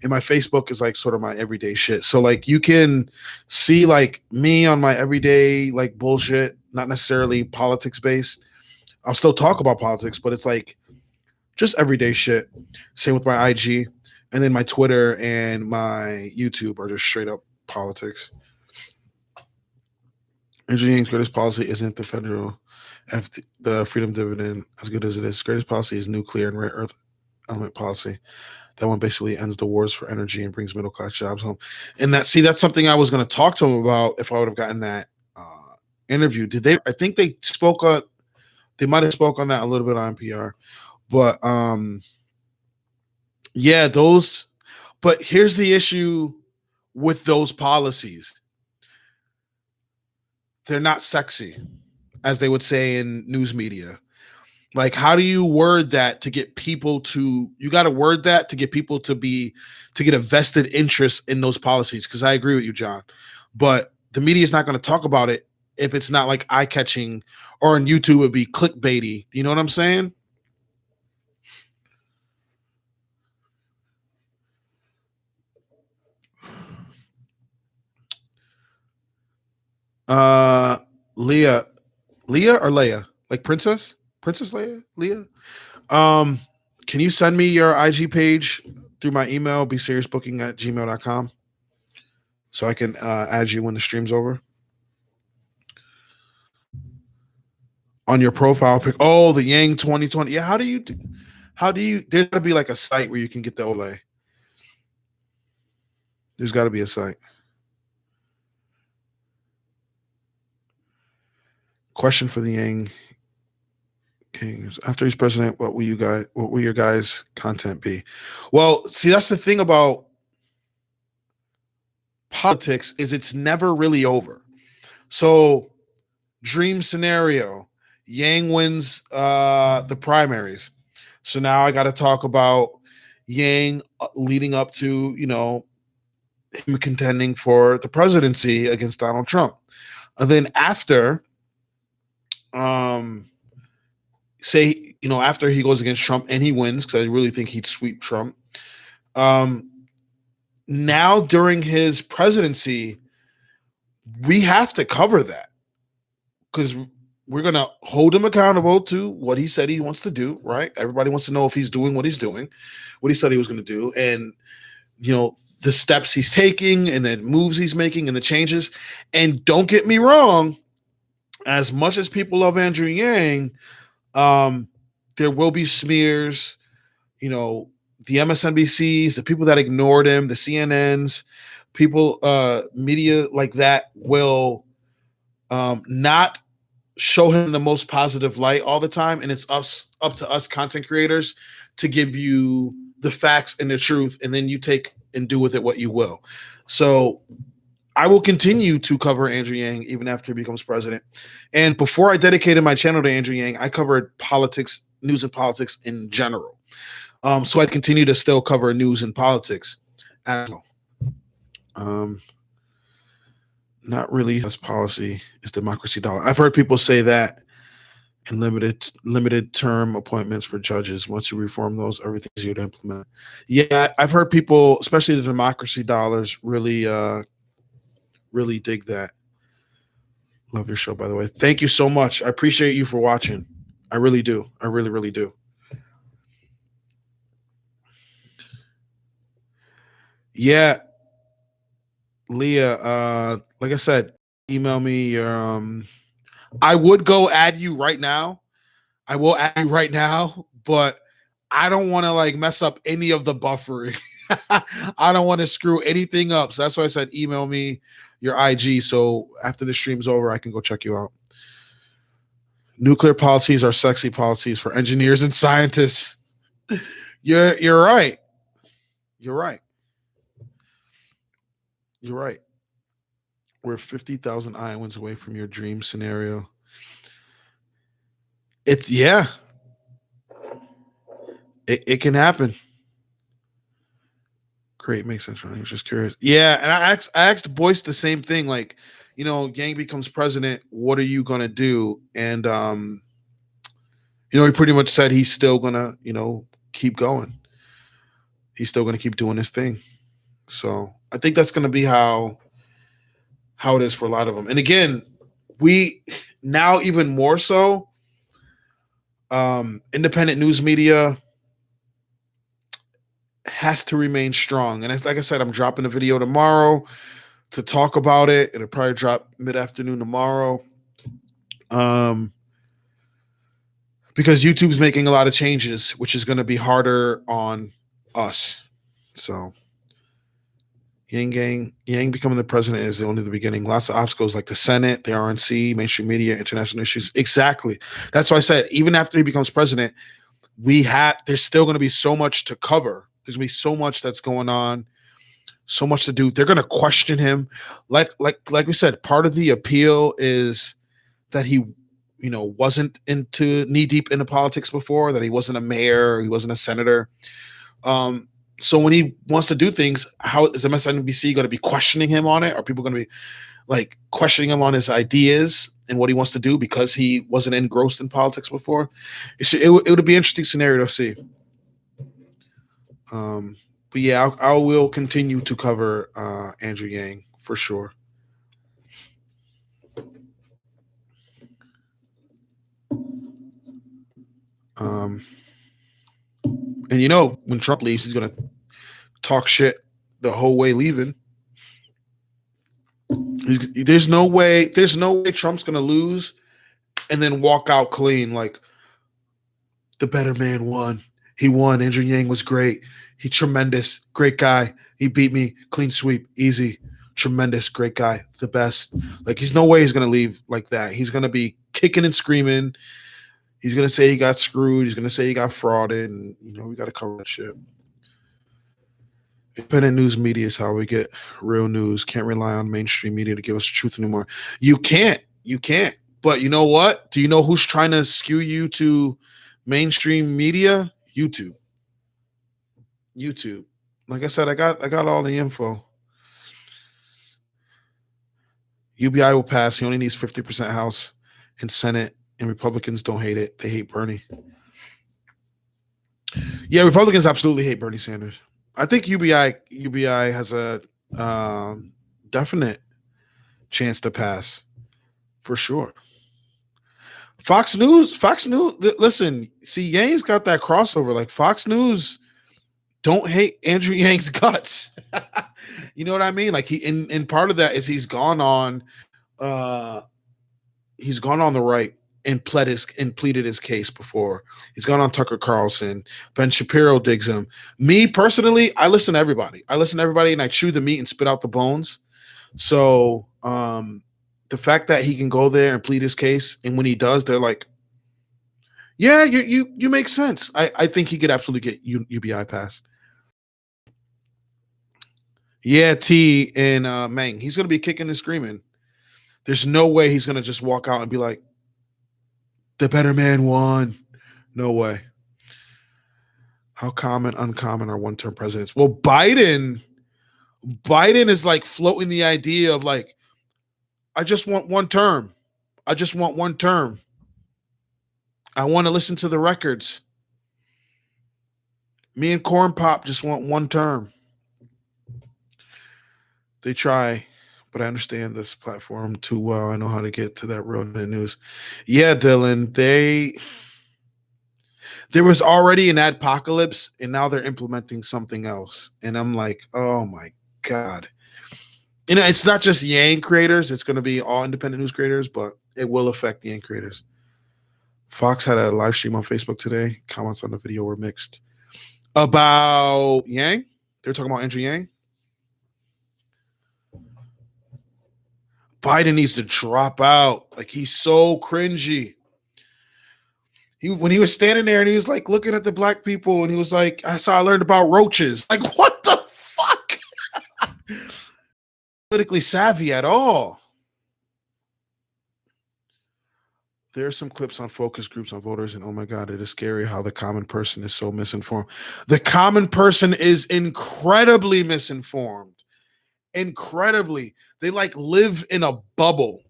And my Facebook is like sort of my everyday shit. So like you can see like me on my everyday like bullshit, not necessarily politics based. I'll still talk about politics, but it's like just everyday shit. Same with my IG. And then my Twitter and my YouTube are just straight up politics. Engineering's greatest policy isn't the federal the freedom dividend as good as it is. Greatest policy is nuclear and rare earth element policy. That one basically ends the wars for energy and brings middle class jobs home. And that's something I was going to talk to him about if I would have gotten that interview. Did they? I think they spoke on. They might have spoke on that a little bit on NPR, but yeah, those. But here's the issue with those policies. They're not sexy, as they would say in news media. Like, how do you word that to get people to? You got to word that to get people to get a vested interest in those policies. Because I agree with you, John, but the media is not going to talk about it if it's not like eye catching, or on YouTube it would be clickbaity. You know what I'm saying? Uh, Leah, Leah or Leia, like Princess Leah. Um, can you send me your IG page through my email, BCereusBooking@gmail.com, so I can add you when the stream's over? On your profile pic. Oh, the Yang 2020. Yeah, how do you there's gotta be like a site where you can get the Olay. There's gotta be a site. Question for the Yang Kings. After he's president, what will your guys' content be? Well, see, that's the thing about politics is it's never really over. So dream scenario, Yang wins the primaries. So now I got to talk about Yang leading up to, him contending for the presidency against Donald Trump. And then after, say, after he goes against Trump and he wins, because I really think he'd sweep Trump. Now during his presidency, we have to cover that because we're going to hold him accountable to what he said he wants to do, right? Everybody wants to know if he's doing what he's doing, what he said he was going to do, and, the steps he's taking and the moves he's making and the changes. And don't get me wrong, as much as people love Andrew Yang, there will be smears, the MSNBCs, the people that ignored him, the CNNs, people, media like that will not show him the most positive light all the time. And it's up to us content creators to give you the facts and the truth, and then you take and do with it what you will. So I will continue to cover Andrew Yang even after he becomes president. And before I dedicated my channel to Andrew Yang, I covered politics, news and politics in general. So I'd continue to still cover news and politics as well. Not really. As policy is democracy dollar. I've heard people say that, and limited term appointments for judges. Once you reform those, everything's easier to implement. Yeah, I've heard people, especially the democracy dollars, really dig that. Love your show, by the way. Thank you so much. I appreciate you for watching. I really do. I really do. Yeah, Leah. Like I said, email me your. I would go add you right now. I will add you right now, but I don't want to like mess up any of the buffering. I don't want to screw anything up. So that's why I said email me your IG. So after the stream's over, I can go check you out. Nuclear policies are sexy policies for engineers and scientists. You're right. You're right. You're right. We're 50,000 Iowans away from your dream scenario. It's yeah. It can happen. Great, makes sense, Ronnie. I was just curious. Yeah, and I asked Boyce the same thing. Like, Yang becomes president. What are you gonna do? And he pretty much said he's still gonna, keep going. He's still gonna keep doing his thing. So I think that's gonna be how it is for a lot of them. And again, we now even more so, independent news media has to remain strong. And like I said, I'm dropping a video tomorrow to talk about it. It'll probably drop mid-afternoon tomorrow. Because YouTube's making a lot of changes, which is going to be harder on us. So Yang becoming the president is only the beginning. Lots of obstacles like the Senate, the RNC, mainstream media, international issues. Exactly. That's why I said even after he becomes president, there's still going to be so much to cover. There's going to be so much that's going on, so much to do. They're going to question him. Like we said, part of the appeal is that he wasn't into knee deep into politics before, that he wasn't a mayor, he wasn't a senator. So when he wants to do things, how is MSNBC going to be questioning him on it? Are people going to be like questioning him on his ideas and what he wants to do because he wasn't engrossed in politics before? It would be an interesting scenario to see. But yeah, I will continue to cover Andrew Yang for sure. And when Trump leaves, he's gonna talk shit the whole way leaving. There's no way Trump's gonna lose and then walk out clean like the better man won. He won. Andrew Yang was great. He tremendous, great guy. He beat me, clean sweep, easy, tremendous, great guy, the best. Like there's no way he's gonna leave like that. He's gonna be kicking and screaming. He's gonna say he got screwed. He's gonna say he got frauded, and we got to cover that shit. Independent news media is how we get real news. Can't rely on mainstream media to give us the truth anymore. You can't. But you know what? Do you know who's trying to skew you to mainstream media? YouTube. Like I said, I got all the info. UBI will pass. He only needs 50% House and Senate, and Republicans don't hate it. They hate Bernie. Yeah, Republicans absolutely hate Bernie Sanders. I think UBI has a definite chance to pass for sure. Fox News. Listen, see, Yang's got that crossover. Like Fox News don't hate Andrew Yang's guts. You know what I mean? Like and part of that is he's gone on the right and pleaded his case before. He's gone on Tucker Carlson. Ben Shapiro digs him. Me personally, I listen to everybody. And I chew the meat and spit out the bones. So the fact that he can go there and plead his case, and when he does, they're like, yeah, you make sense. I think he could absolutely get UBI passed. Yeah, T and Meng. He's gonna be kicking and screaming. There's no way he's gonna just walk out and be like, the better man won. No way. How uncommon are one-term presidents? Well, Biden is like floating the idea of like, I just want one term. I want to listen to the records. Me and Corn Pop just want one term. They try, but I understand this platform too well. I know how to get to that real news. Yeah, Dylan, there was already an apocalypse, and now they're implementing something else. And I'm like, oh my God. You know, it's not just Yang creators, it's going to be all independent news creators, but it will affect the Yang creators. Fox had a live stream on Facebook today. Comments on the video were mixed. About Yang? They're talking about Andrew Yang. Biden needs to drop out. Like, he's so cringy. When he was standing there and he was like looking at the black people and he was like, I learned about roaches. Like, what the fuck? Politically savvy at all. There's some clips on focus groups on voters, and oh my God, it is scary how the common person is so misinformed. The common person is incredibly misinformed. Incredibly. They like live in a bubble,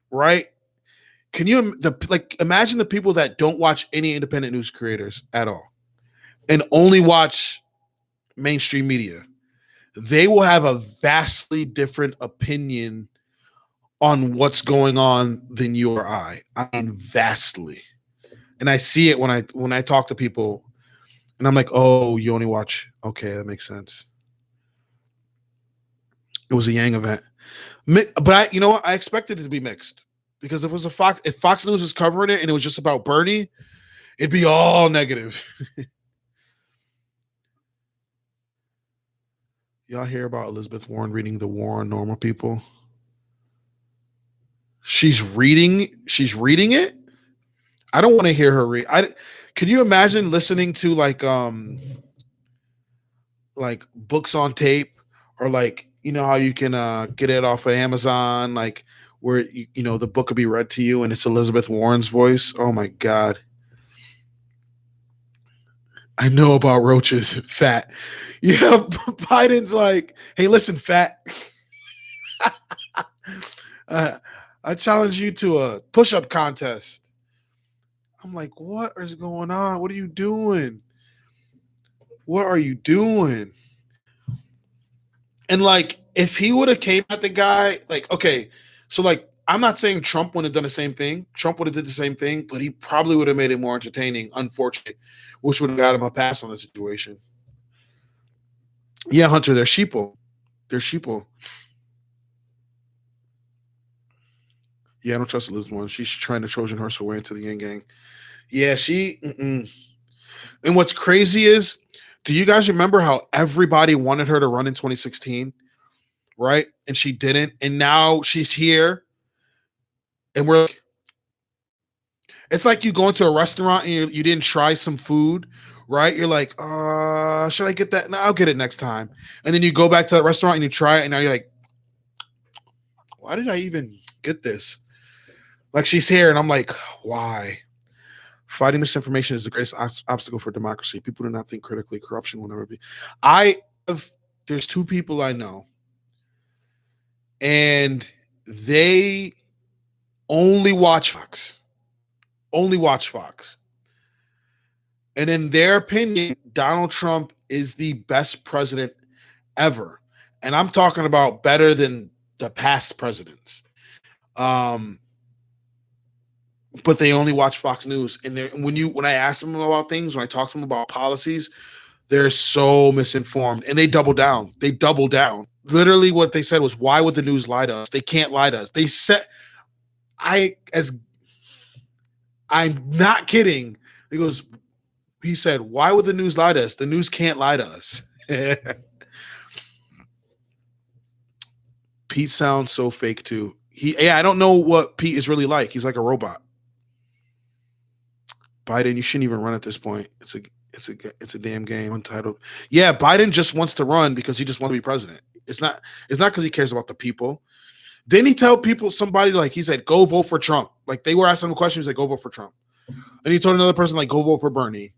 right? Can you imagine the people that don't watch any independent news creators at all and only watch mainstream media? They will have a vastly different opinion on what's going on than you or I. I mean, vastly. And I see it when I talk to people, and I'm like, oh, you only watch. Okay, that makes sense. It was a Yang event, but you know what? I expected it to be mixed because if Fox News was covering it and it was just about Bernie, it'd be all negative. Y'all hear about Elizabeth Warren reading The War on Normal People? She's reading it. I don't want to hear her read. Could you imagine listening to like books on tape, or like, you know how you can get it off of Amazon, like where you know the book could be read to you and it's Elizabeth Warren's voice? Oh my God. I know about roaches, fat. Yeah, Biden's like, hey, listen, fat. I challenge you to a push-up contest. I'm like, what is going on? What are you doing? What are you doing? And like, if he would have came at the guy, like, okay, so like, I'm not saying Trump would have done the same thing. Trump would have did the same thing, but he probably would have made it more entertaining, unfortunately, which would have got him a pass on the situation. Yeah, Hunter, they're sheeple. They're sheeple. Yeah, I don't trust Elizabeth Warren. She's trying to Trojan horse her way into the Yang gang. Yeah, And what's crazy is, do you guys remember how everybody wanted her to run in 2016? Right? And she didn't. And now she's here. And we're like, it's like you go into a restaurant and you didn't try some food, right? You're like, should I get that? No, I'll get it next time. And then you go back to that restaurant and you try it, and now you're like, why did I even get this? Like, she's here, and I'm like, why? Fighting misinformation is the greatest obstacle for democracy. People do not think critically. Corruption will never be. There's two people I know, and they only watch Fox. Only watch Fox. And in their opinion, Donald Trump is the best president ever. And I'm talking about better than the past presidents. But they only watch Fox News. And when I ask them about things, when I talk to them about policies, they're so misinformed. And they double down. Literally what they said was, why would the news lie to us? They can't lie to us. They said, I'm not kidding. He said, why would the news lie to us? The news can't lie to us. Pete sounds so fake too. I don't know what Pete is really like. He's like a robot. Biden, you shouldn't even run at this point. It's a damn game. Untitled. Yeah, Biden just wants to run because he just wants to be president. It's not because he cares about the people. Didn't he tell somebody, like, he said, go vote for Trump? Like, they were asking him a question, he's like, go vote for Trump. And he told another person, like, go vote for Bernie.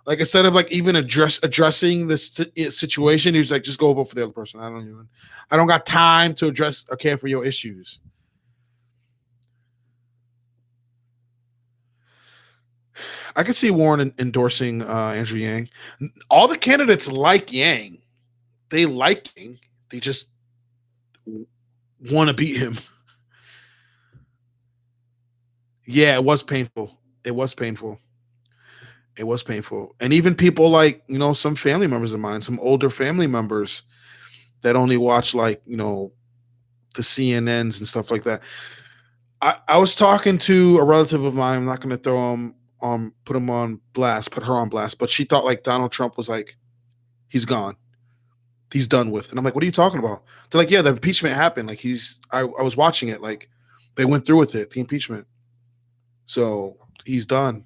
Like, instead of like even addressing this situation, he was like, just go vote for the other person. I don't got time to address or care for your issues. I could see Warren endorsing Andrew Yang. All the candidates like Yang. They like Yang. They just want to beat him. Yeah, it was painful. It was painful. It was painful. And even people like, some family members of mine, some older family members that only watch like, the CNNs and stuff like that. I was talking to a relative of mine. I'm not going to throw him on, put him on blast, put her on blast, but she thought like Donald Trump was like, he's gone. He's done with. And I'm like, what are you talking about? They're like, yeah, the impeachment happened. Like I was watching it. Like they went through with it, the impeachment. So he's done.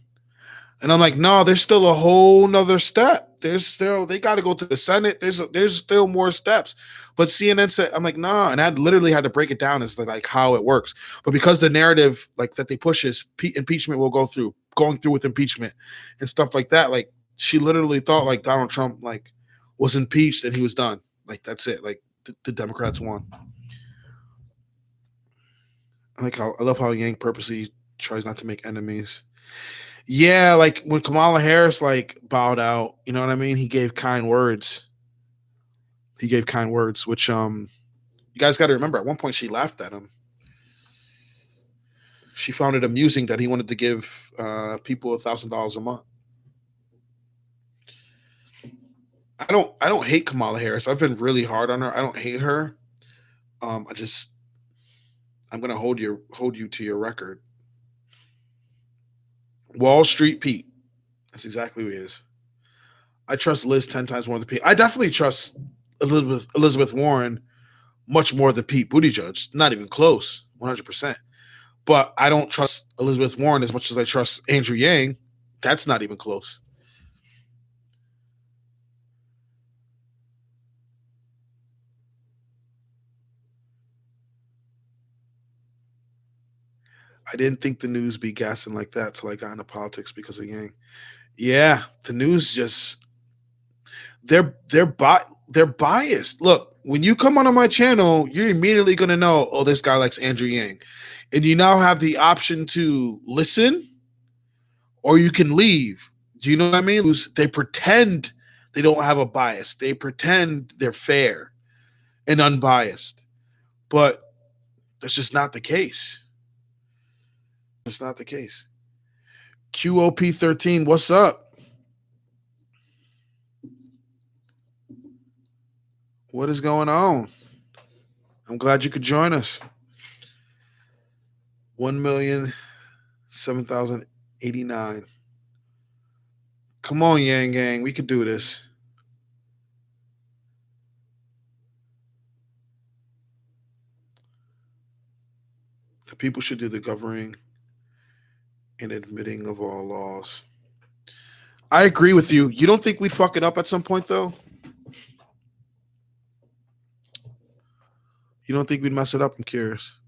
And I'm like, no, there's still a whole nother step. They got to go to the Senate. There's still more steps. But CNN said, I'm like, nah. And I literally had to break it down as to like how it works. But because the narrative like that they push is impeachment will going through with impeachment and stuff like that. Like she literally thought like Donald Trump like was impeached and he was done. Like that's it. Like the Democrats won. I love how Yang purposely tries not to make enemies. Yeah, like when Kamala Harris like bowed out, you know what I mean? He gave kind words. Which you guys got to remember. At one point, she laughed at him. She found it amusing that he wanted to give people $1,000 a month. I don't hate Kamala Harris. I've been really hard on her. I don't hate her. I'm gonna hold you to your record. Wall Street Pete. That's exactly who he is. I trust Liz 10 times more than Pete. I definitely trust Elizabeth Warren much more than Pete Buttigieg. Not even close, 100%. But I don't trust Elizabeth Warren as much as I trust Andrew Yang. That's not even close. I didn't think the news be gassing like that till I got into politics because of Yang. Yeah, the news just they're biased. Look, when you come onto my channel, you're immediately gonna know, oh, this guy likes Andrew Yang. And you now have the option to listen or you can leave. Do you know what I mean? They pretend they don't have a bias. They pretend they're fair and unbiased. But that's just not the case. That's not the case. QOP13, what's up? What is going on? I'm glad you could join us. 1,007,089. Come on, Yang Gang. We could do this. The people should do the governing and admitting of all laws. I agree with you. You don't think we'd fuck it up at some point, though? You don't think we'd mess it up? I'm curious.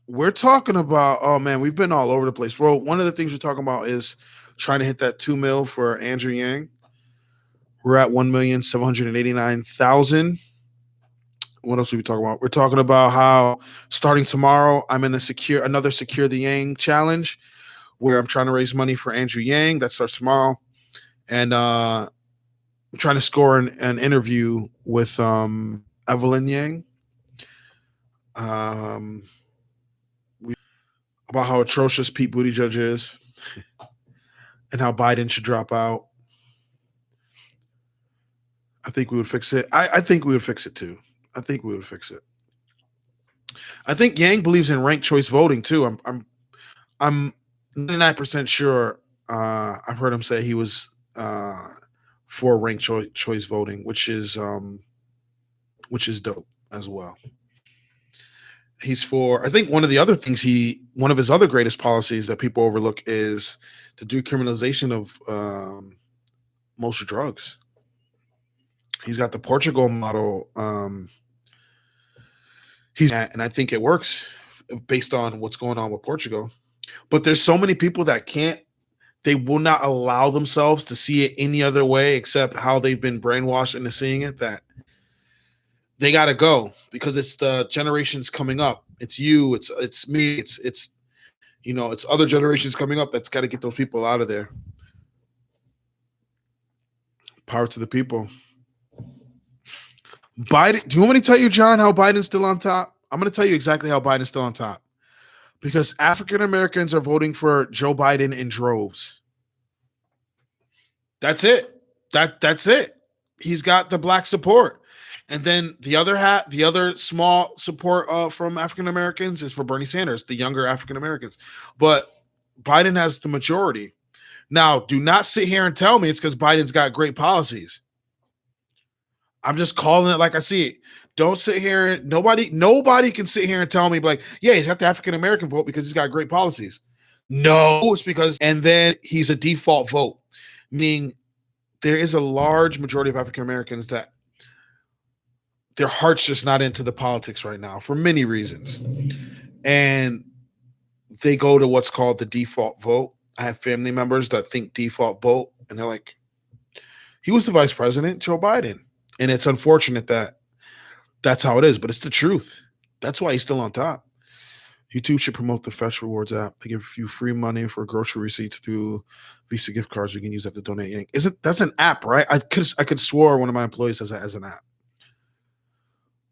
We're talking about, oh man, we've been all over the place. Well, one of the things we're talking about is trying to hit that 2 mil for Andrew Yang. We're at 1,789,000. What else are we talking about? We're talking about how starting tomorrow, I'm in another Secure the Yang challenge where I'm trying to raise money for Andrew Yang. That starts tomorrow. And I'm trying to score an interview with Evelyn Yang. About how atrocious Pete Buttigieg is and how Biden should drop out. I think we would fix it. I think we would fix it too. I think we would fix it. I think Yang believes in ranked choice voting too. I'm 99% sure. I've heard him say he was for ranked choice voting, which is dope as well. He's for. I think one of his other greatest policies that people overlook is the decriminalization of most drugs. He's got the Portugal model. And I think it works based on what's going on with Portugal. But there's so many people that they will not allow themselves to see it any other way except how they've been brainwashed into seeing it, that they got to go because it's the generations coming up. It's you, it's me, it's It's other generations coming up that's got to get those people out of there. Power to the people. Biden, do you want me to tell you, John, how Biden's still on top? I'm going to tell you exactly how Biden's still on top. Because African Americans are voting for Joe Biden in droves. That's it. That's it. He's got the black support. And then the other small support from African Americans is for Bernie Sanders, the younger African Americans. But Biden has the majority. Now, do not sit here and tell me it's because Biden's got great policies. I'm just calling it like I see it. Don't sit here. Nobody can sit here and tell me like, yeah, he's got the African American vote because he's got great policies. No, it's because, and then he's a default vote, meaning there is a large majority of African Americans that their heart's just not into the politics right now for many reasons. And they go to what's called the default vote. I have family members that think default vote, and they're like, he was the vice president, Joe Biden. And it's unfortunate that that's how it is, but it's the truth. That's why he's still on top. YouTube should promote the Fetch Rewards app. They give you free money for grocery receipts through Visa gift cards. We can use that to donate. Yank. That's an app, right? I could swore one of my employees has that as an app.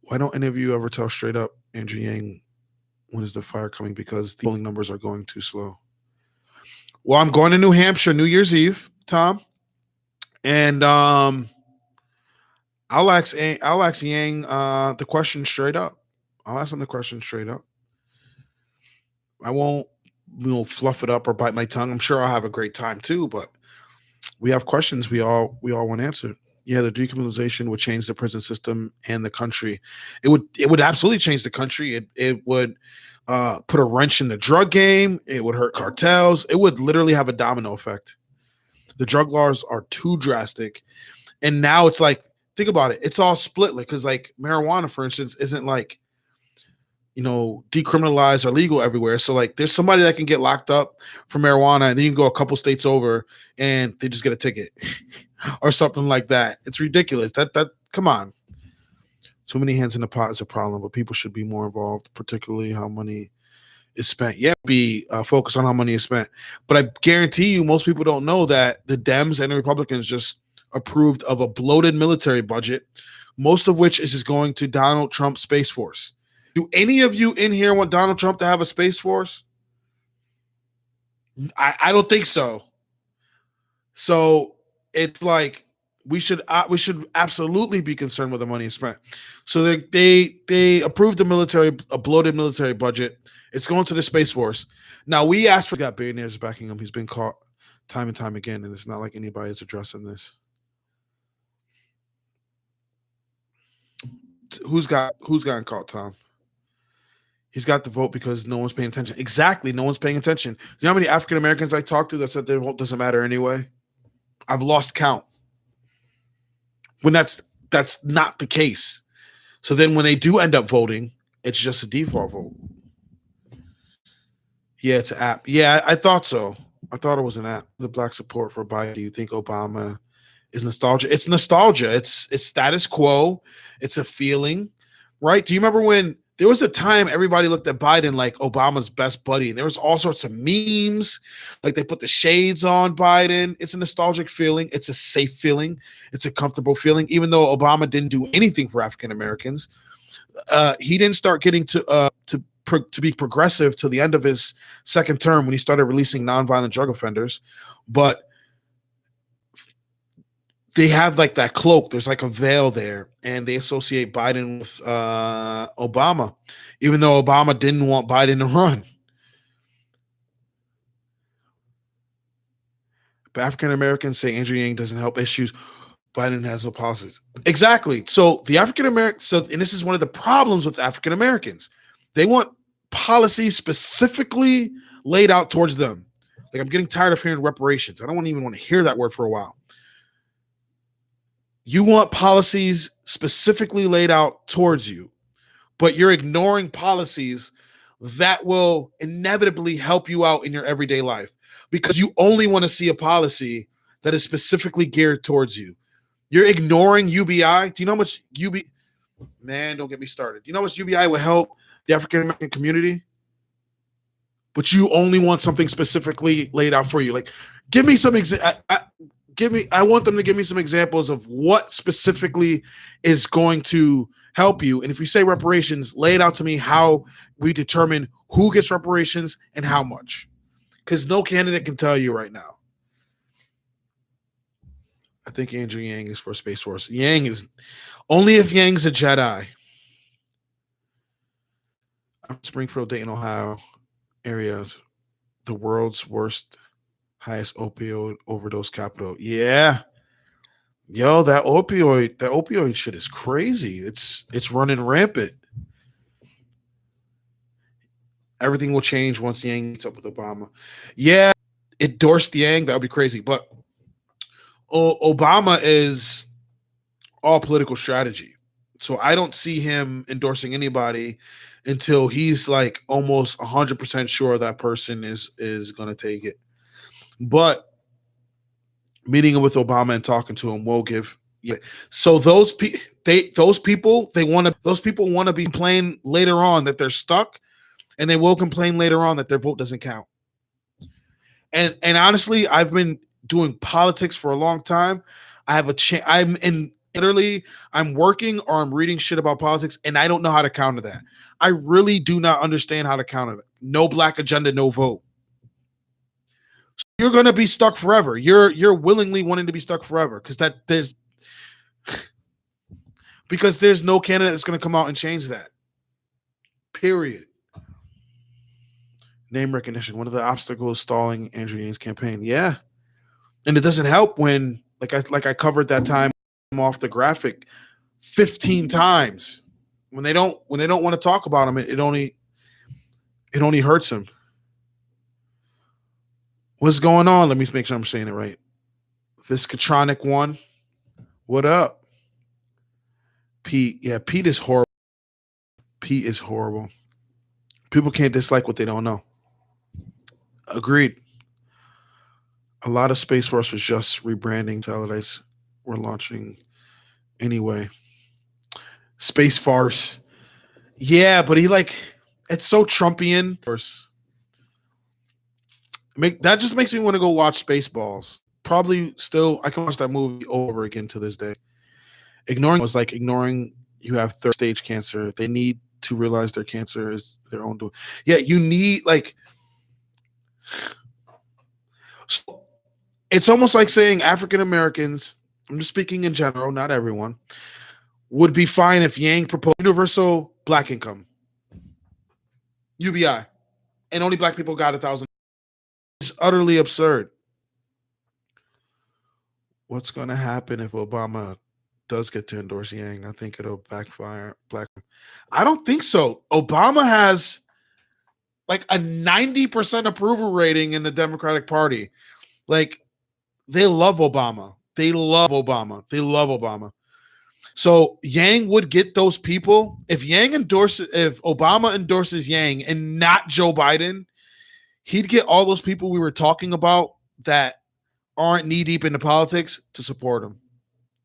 Why don't any of you ever tell straight up, Andrew Yang, when is the fire coming? Because the polling numbers are going too slow. Well, I'm going to New Hampshire New Year's Eve, Tom, and I'll ask Yang the question straight up. I'll ask him the question straight up. I won't, fluff it up or bite my tongue. I'm sure I'll have a great time too, but we have questions we all want answered. Yeah, the decriminalization would change the prison system and the country. It would absolutely change the country. It would put a wrench in the drug game. It would hurt cartels. It would literally have a domino effect. The drug laws are too drastic. And now it's like, think about it. It's all split. Like, because like marijuana, for instance, isn't like, decriminalized or legal everywhere. So like there's somebody that can get locked up for marijuana and then you can go a couple states over and they just get a ticket or something like that. It's ridiculous. That come on. Too many hands in the pot is a problem, but people should be more involved, particularly how money is spent. Yeah, be focused on how money is spent. But I guarantee you most people don't know that the Dems and the Republicans just approved of a bloated military budget, most of which is just going to Donald Trump's Space Force. Do any of you in here want Donald Trump to have a Space Force? I don't think so. So it's like we should absolutely be concerned with the money spent. So they approved a bloated military budget. It's going to the Space Force. Now we asked for got billionaires backing him. He's been caught time and time again, and it's not like anybody is addressing this. Who's gotten caught, Tom? He's got the vote because no one's paying attention. Exactly, no one's paying attention. You know how many African Americans I talked to that said their vote doesn't matter anyway? I've lost count. When that's not the case. So then when they do end up voting, it's just a default vote. Yeah, it's an app. Yeah, I thought so. I thought it was an app. The black support for Biden. Do you think Obama is nostalgia? It's nostalgia. It's status quo. It's a feeling, right? Do you remember when there was a time everybody looked at Biden like Obama's best buddy, and there was all sorts of memes, like they put the shades on Biden. It's a nostalgic feeling. It's a safe feeling. It's a comfortable feeling. Even though Obama didn't do anything for African Americans, he didn't start getting to be progressive till the end of his second term when he started releasing nonviolent drug offenders. But they have like that cloak. There's like a veil there, and they associate Biden with Obama, even though Obama didn't want Biden to run. But African Americans say Andrew Yang doesn't help issues. Biden has no policies. Exactly. So the African Americans, and this is one of the problems with African Americans. They want policies specifically laid out towards them. Like I'm getting tired of hearing reparations. I don't even want to hear that word for a while. You want policies specifically laid out towards you, but you're ignoring policies that will inevitably help you out in your everyday life because you only want to see a policy that is specifically geared towards you. You're ignoring UBI. Do you know how much Man, don't get me started. Do you know how much UBI will help the African American community? but you only want something specifically laid out for you. Like, give me some I want them to give me some examples of what specifically is going to help you. And if you say reparations, lay it out to me how we determine who gets reparations and how much. Because no candidate can tell you right now. I think Andrew Yang is for Space Force. Yang is only if Yang's a Jedi. Springfield, Dayton, Ohio areas, the world's highest opioid overdose capital. Yeah. Yo, that opioid shit is crazy. It's running rampant. Everything will change once Yang meets up with Obama. Yeah, endorsed Yang, that would be crazy. But Obama is all political strategy. So I don't see him endorsing anybody until he's like almost 100% sure that person is going to take it. But meeting with Obama and talking to him will give. Yeah. So those people want to be complain later on that they're stuck, and they will complain later on that their vote doesn't count. And honestly, I've been doing politics for a long time. I have I'm in literally I'm working or I'm reading shit about politics, and I don't know how to counter that. I really do not understand how to counter that. No black agenda, no vote. So you're gonna be stuck forever. You're willingly wanting to be stuck forever because there's no candidate that's gonna come out and change that. Period. Name recognition, one of the obstacles stalling Andrew Yang's campaign. Yeah. And it doesn't help when like I covered that time off the graphic 15 times. When they don't want to talk about him, it only hurts him. What's going on? Let me make sure I'm saying it right. Viscatronic one. What up? Pete. Yeah, Pete is horrible. Pete is horrible. People can't dislike what they don't know. Agreed. A lot of Space Force was just rebranding. Satellites were launching anyway. Space Farce. Yeah, but it's so Trumpian. That just makes me want to go watch Spaceballs. Probably still, I can watch that movie over again to this day. Ignoring was like ignoring you have third stage cancer. They need to realize their cancer is their own doing. Yeah, you need so it's almost like saying African Americans, I'm just speaking in general, not everyone, would be fine if Yang proposed universal black income, UBI, and only black people got $1,000. It's utterly absurd. What's going to happen if Obama does get to endorse Yang? I think it'll backfire. I don't think so. Obama has like a 90% approval rating in the Democratic Party. Like, they love Obama. They love Obama. So Yang would get those people. If Obama endorses Yang and not Joe Biden, he'd get all those people we were talking about that aren't knee deep into politics to support him.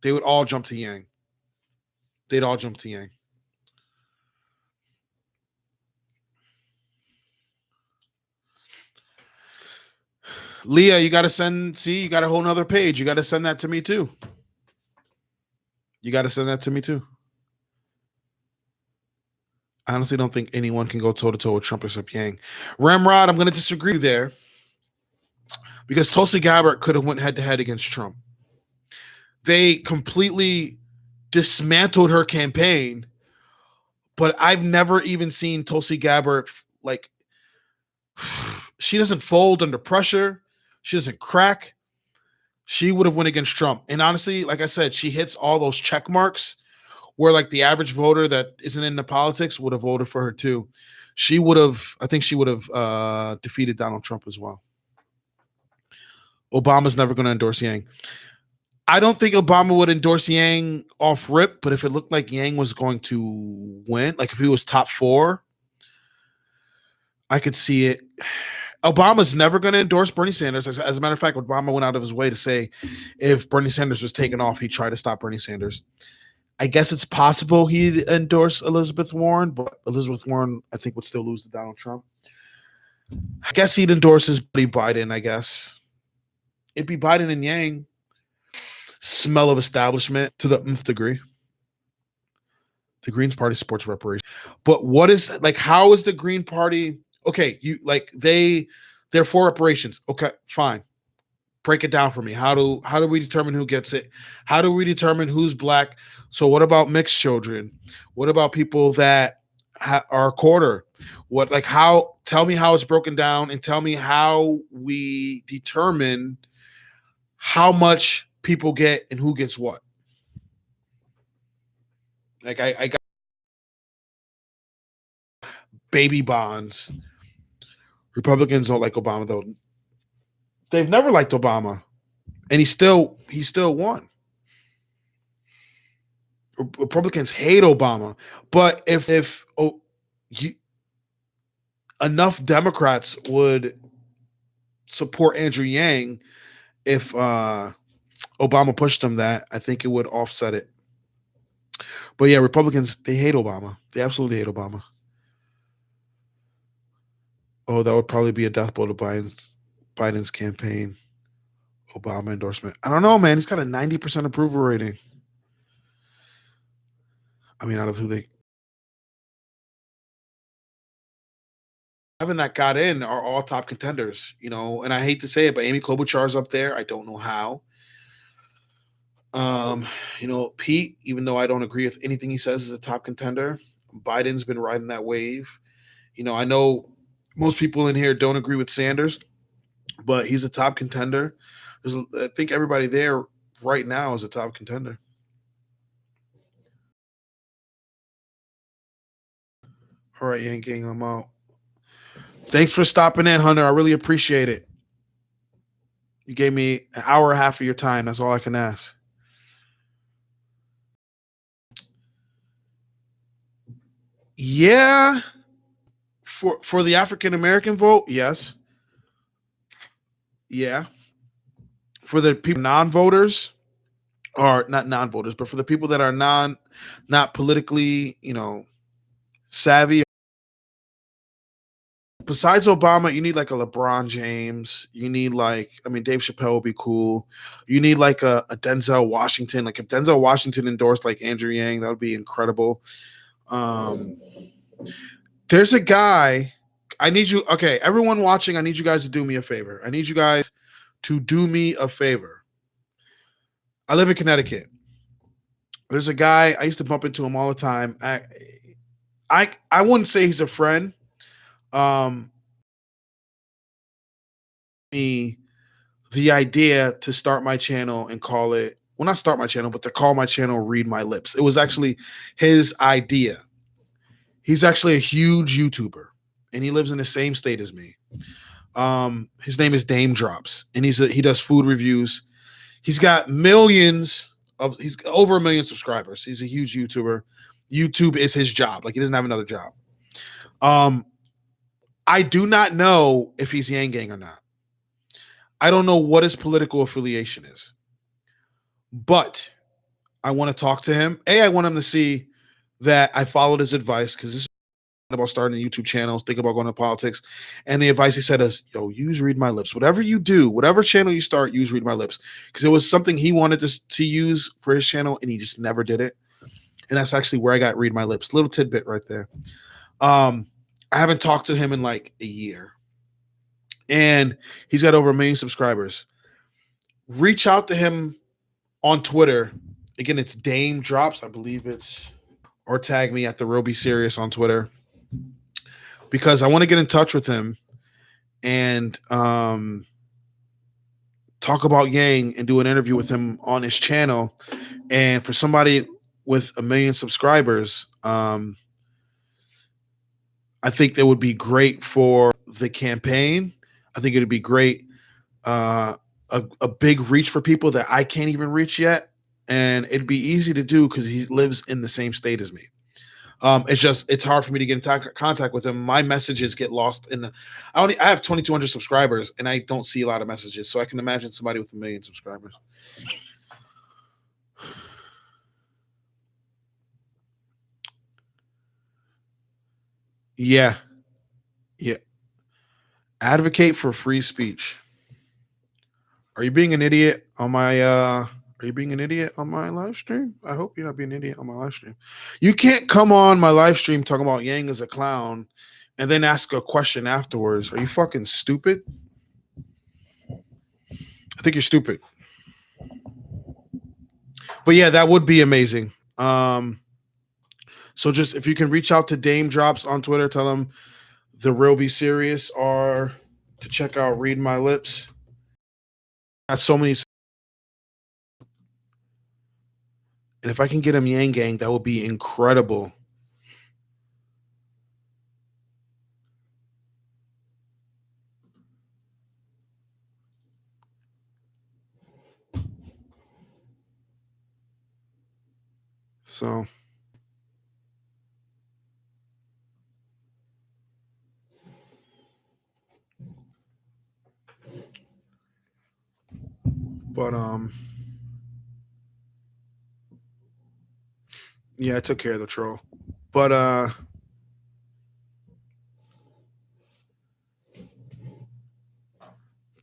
They would all jump to Yang. They'd all jump to Yang. Leah, you got to you got a whole nother page. You got to send that to me too. I honestly don't think anyone can go toe-to-toe with Trump except Yang. Ramrod, I'm going to disagree there because Tulsi Gabbard could have went head-to-head against Trump. They completely dismantled her campaign, but I've never even seen Tulsi Gabbard, she doesn't fold under pressure. She doesn't crack. She would have went against Trump. And honestly, like I said, she hits all those check marks where like the average voter that isn't into politics would have voted for her too. I think she would have defeated Donald Trump as well. Obama's never going to endorse Yang. I don't think Obama would endorse Yang off rip, but if it looked like Yang was going to win, like if he was top 4, I could see it. Obama's never going to endorse Bernie Sanders. As a matter of fact, Obama went out of his way to say if Bernie Sanders was taken off, he'd try to stop Bernie Sanders. I guess it's possible he'd endorse Elizabeth Warren, but Elizabeth Warren, I think, would still lose to Donald Trump. I guess he'd endorse his buddy Biden, I guess. It'd be Biden and Yang. Smell of establishment to the nth degree. The Green Party supports reparations. But what is like how is the Green Party okay, you like they're for reparations. Okay, fine. Break it down for me. How do we determine who gets it? How do we determine who's black? So what about mixed children? What about people that are a quarter? What like how tell me how it's broken down and tell me how we determine how much people get and who gets what. Like I got baby bonds. Republicans don't like Obama though. They've never liked Obama, and he still won. Republicans hate Obama, but if you, enough Democrats would support Andrew Yang if Obama pushed them, that I think it would offset it. But yeah, Republicans they hate Obama. They absolutely hate Obama. Oh, that would probably be a death blow to Biden's campaign. Obama endorsement. I don't know, man. He's got a 90% approval rating. I mean, out of who they having that got in are all top contenders, and I hate to say it, but Amy Klobuchar's up there. I don't know how. Um, Pete, even though I don't agree with anything he says, is a top contender. Biden's been riding that wave. I know most people in here don't agree with Sanders, but he's a top contender. I think everybody there right now is a top contender. All right, Yang Gang, I'm out. Thanks for stopping in, Hunter. I really appreciate it. You gave me an hour and a half of your time. That's all I can ask. Yeah, for the African American vote, yes. Yeah. For the people non-voters, or not non-voters, but for the people that are not politically, savvy. Besides Obama, you need like a LeBron James. You need like, I mean, Dave Chappelle would be cool. You need like a Denzel Washington. Like if Denzel Washington endorsed like Andrew Yang, that would be incredible. Um, there's a guy. I need you. Okay, everyone watching, I need you guys to do me a favor. I need you guys to do me a favor. I live in Connecticut. There's a guy I used to bump into him all the time. I wouldn't say he's a friend. Um, me the idea to start my channel and call it well, not start my channel, but to call my channel Read My Lips. It was actually his idea. He's actually a huge YouTuber, and he lives in the same state as me. His name is Dame Drops, and he does food reviews. He's got he's over 1 million subscribers. He's a huge YouTuber. YouTube is his job. Like he doesn't have another job. Um, I do not know if he's Yang Gang or not. I don't know what his political affiliation is, but I want to talk to him. I want him to see that I followed his advice because this is about starting a YouTube channel, think about going to politics. And the advice he said is, yo, use Read My Lips. Whatever you do, whatever channel you start, use Read My Lips. Because it was something he wanted to use for his channel and he just never did it. And that's actually where I got Read My Lips. Little tidbit right there. I haven't talked to him in like a year. And he's got over 1 million subscribers. Reach out to him on Twitter. Again, it's Dame Drops. I believe it's or tag me at TheRealBCereus on Twitter because I want to get in touch with him and talk about Yang and do an interview with him on his channel. And for somebody with 1 million subscribers, I think that would be great for the campaign. I think it'd be great, a big reach for people that I can't even reach yet. And it'd be easy to do because he lives in the same state as me. It's hard for me to get in contact with him. My messages get lost in the. I have 2,200 subscribers and I don't see a lot of messages. So I can imagine somebody with 1 million subscribers. Yeah, yeah. Advocate for free speech. Are you being an idiot on my are you being an idiot on my live stream? I hope you're not being an idiot on my live stream. You can't come on my live stream talking about Yang is a clown and then ask a question afterwards. Are you fucking stupid? I think you're stupid. But yeah, that would be amazing. So just if you can reach out to Dame Drops on Twitter, tell him TheRealBCereus or to check out Read My Lips. Got so many. And if I can get him Yang Gang, that would be incredible. So but yeah, I took care of the troll. But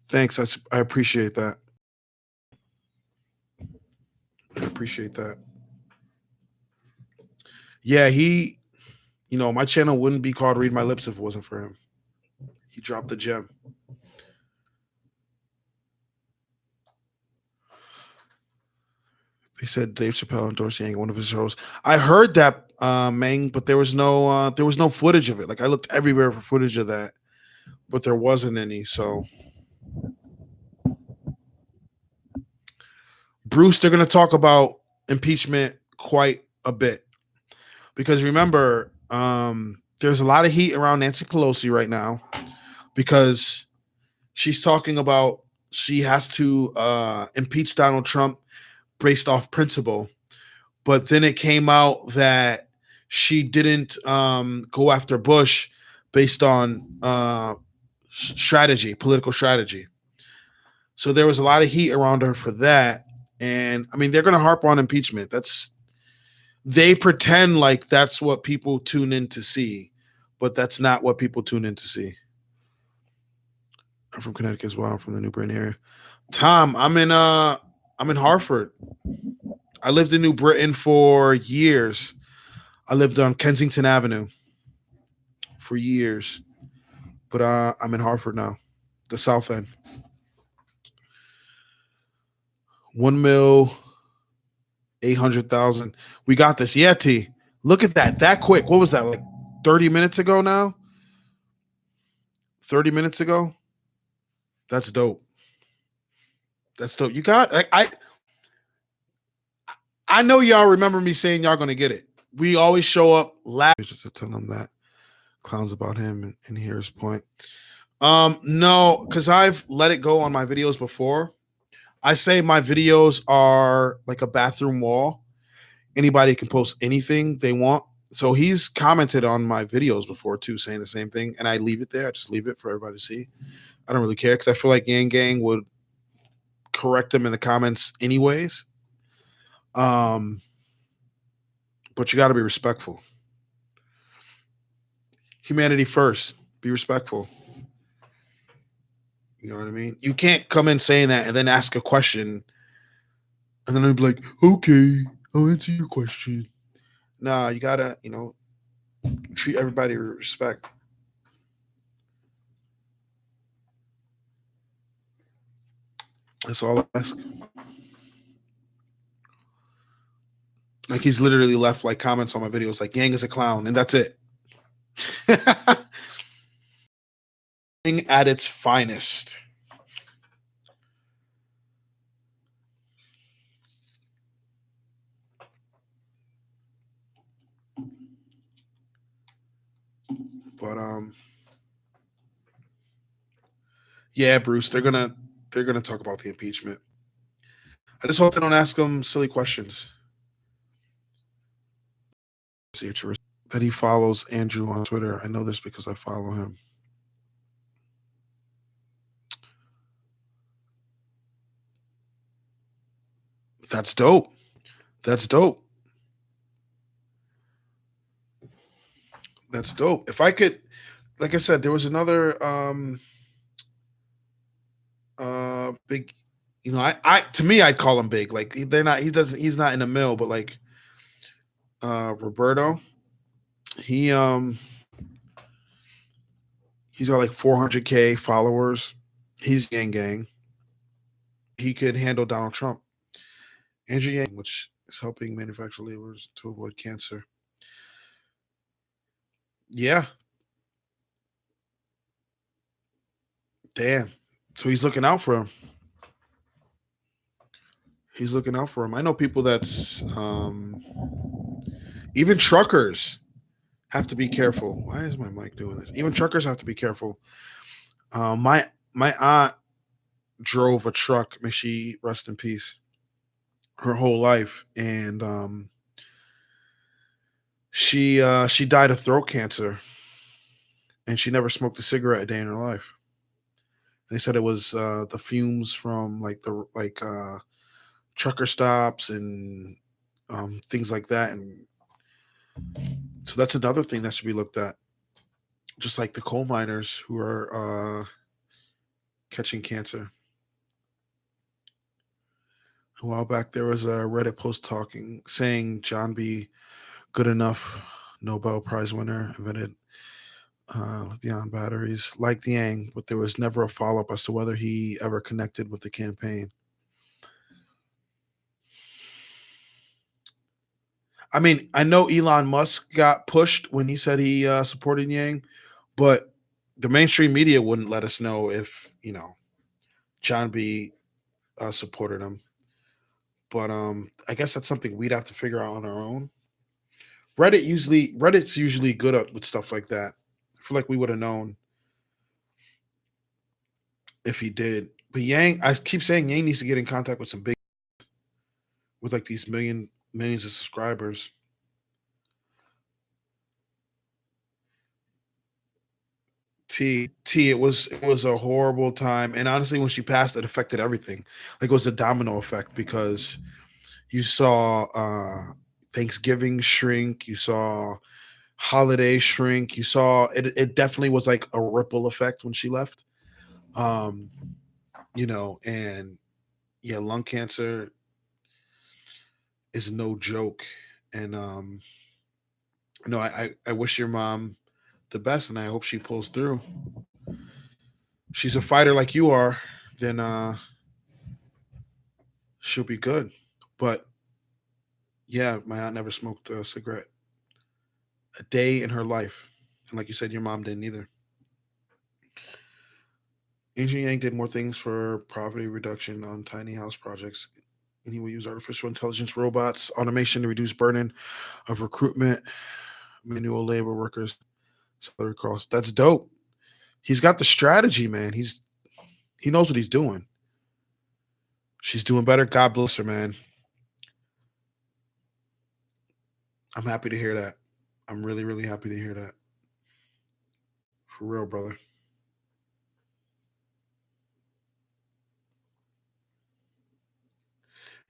thanks. I appreciate that. I appreciate that. Yeah, my channel wouldn't be called Read My Lips if it wasn't for him. He dropped the gem. They said Dave Chappelle endorsed Yang, one of his shows. I heard that, Mang, but there was no footage of it. Like I looked everywhere for footage of that, but there wasn't any. So, Bruce, they're going to talk about impeachment quite a bit because remember, there's a lot of heat around Nancy Pelosi right now because she's talking about she has to impeach Donald Trump based off principle. But then it came out that she didn't go after Bush based on political strategy. So there was a lot of heat around her for that. And I mean, they're going to harp on impeachment. They pretend like that's what people tune in to see, but that's not what people tune in to see. I'm from Connecticut as well. I'm from the New Britain area. Tom, I'm in Hartford. I lived in New Britain for years. I lived on Kensington Avenue for years. But I'm in Hartford now, the South End. 1,800,000. We got this. Yeah, T. Look at that. That quick. What was that? Like 30 minutes ago now? 30 minutes ago? That's dope. That's dope. You got I know y'all remember me saying y'all gonna get it. We always show up last just to tell them that clowns about him and hear his point. No, because I've let it go on my videos before. I say my videos are like a bathroom wall. Anybody can post anything they want. So he's commented on my videos before too, saying the same thing, and I leave it there. I just leave it for everybody to see. I don't really care because I feel like Yang Gang would correct them in the comments anyways. But you got to be respectful. Humanity first. Be respectful. You know what I mean? You can't come in saying that and then ask a question and then I'd be like, okay, I'll answer your question. Nah, you gotta, treat everybody with respect. That's all I ask. Like he's literally left like comments on my videos like Yang is a clown, and that's it. At its finest. But yeah, Bruce, they're gonna talk about the impeachment. I just hope they don't ask him silly questions. That he follows Andrew on Twitter. I know this because I follow him. That's dope. That's dope. That's dope. If I could, like I said, there was another big. I to me, I'd call him big. Like they're not. He doesn't. He's not in the mill, but like Roberto, he he's got like 400K followers. He's gang. He could handle Donald Trump. Andrew Yang, which is helping manufacture laborers to avoid cancer. Yeah, damn. So he's looking out for him. He's looking out for him. I know people that's even truckers have to be careful. Why is my mic doing this? Even truckers have to be careful. My aunt drove a truck. May she rest in peace. Her whole life, and she died of throat cancer, and she never smoked a cigarette a day in her life. They said it was the fumes from like trucker stops and things like that, and so that's another thing that should be looked at. Just like the coal miners who are catching cancer. A while back, there was a Reddit post saying John B. Goodenough, Nobel Prize winner, invented lithium batteries like the Yang, but there was never a follow up as to whether he ever connected with the campaign. I mean, I know Elon Musk got pushed when he said he supported Yang, but the mainstream media wouldn't let us know if John B. Supported him. But I guess that's something we'd have to figure out on our own. Reddit's usually good with stuff like that. I feel like we would have known if he did. But Yang, I keep saying Yang needs to get in contact with some big, with like these millions of subscribers. It was a horrible time, and honestly, when she passed, it affected everything. Like it was a domino effect because you saw Thanksgiving shrink, you saw holiday shrink, you saw it. It definitely was like a ripple effect when she left. Um, and yeah, lung cancer is no joke, and I wish your mom the best, and I hope she pulls through. She's a fighter like you are, then she'll be good. But yeah, my aunt never smoked a cigarette a day in her life, and like you said, your mom didn't either. Andrew Yang did more things for poverty reduction on tiny house projects, and he will use artificial intelligence, robots, automation to reduce burden of recruitment, manual labor workers, salary costs. That's dope. He's got the strategy, man. He knows what he's doing. She's doing better. God bless her, man. I'm happy to hear that. I'm really, really happy to hear that. For real, brother.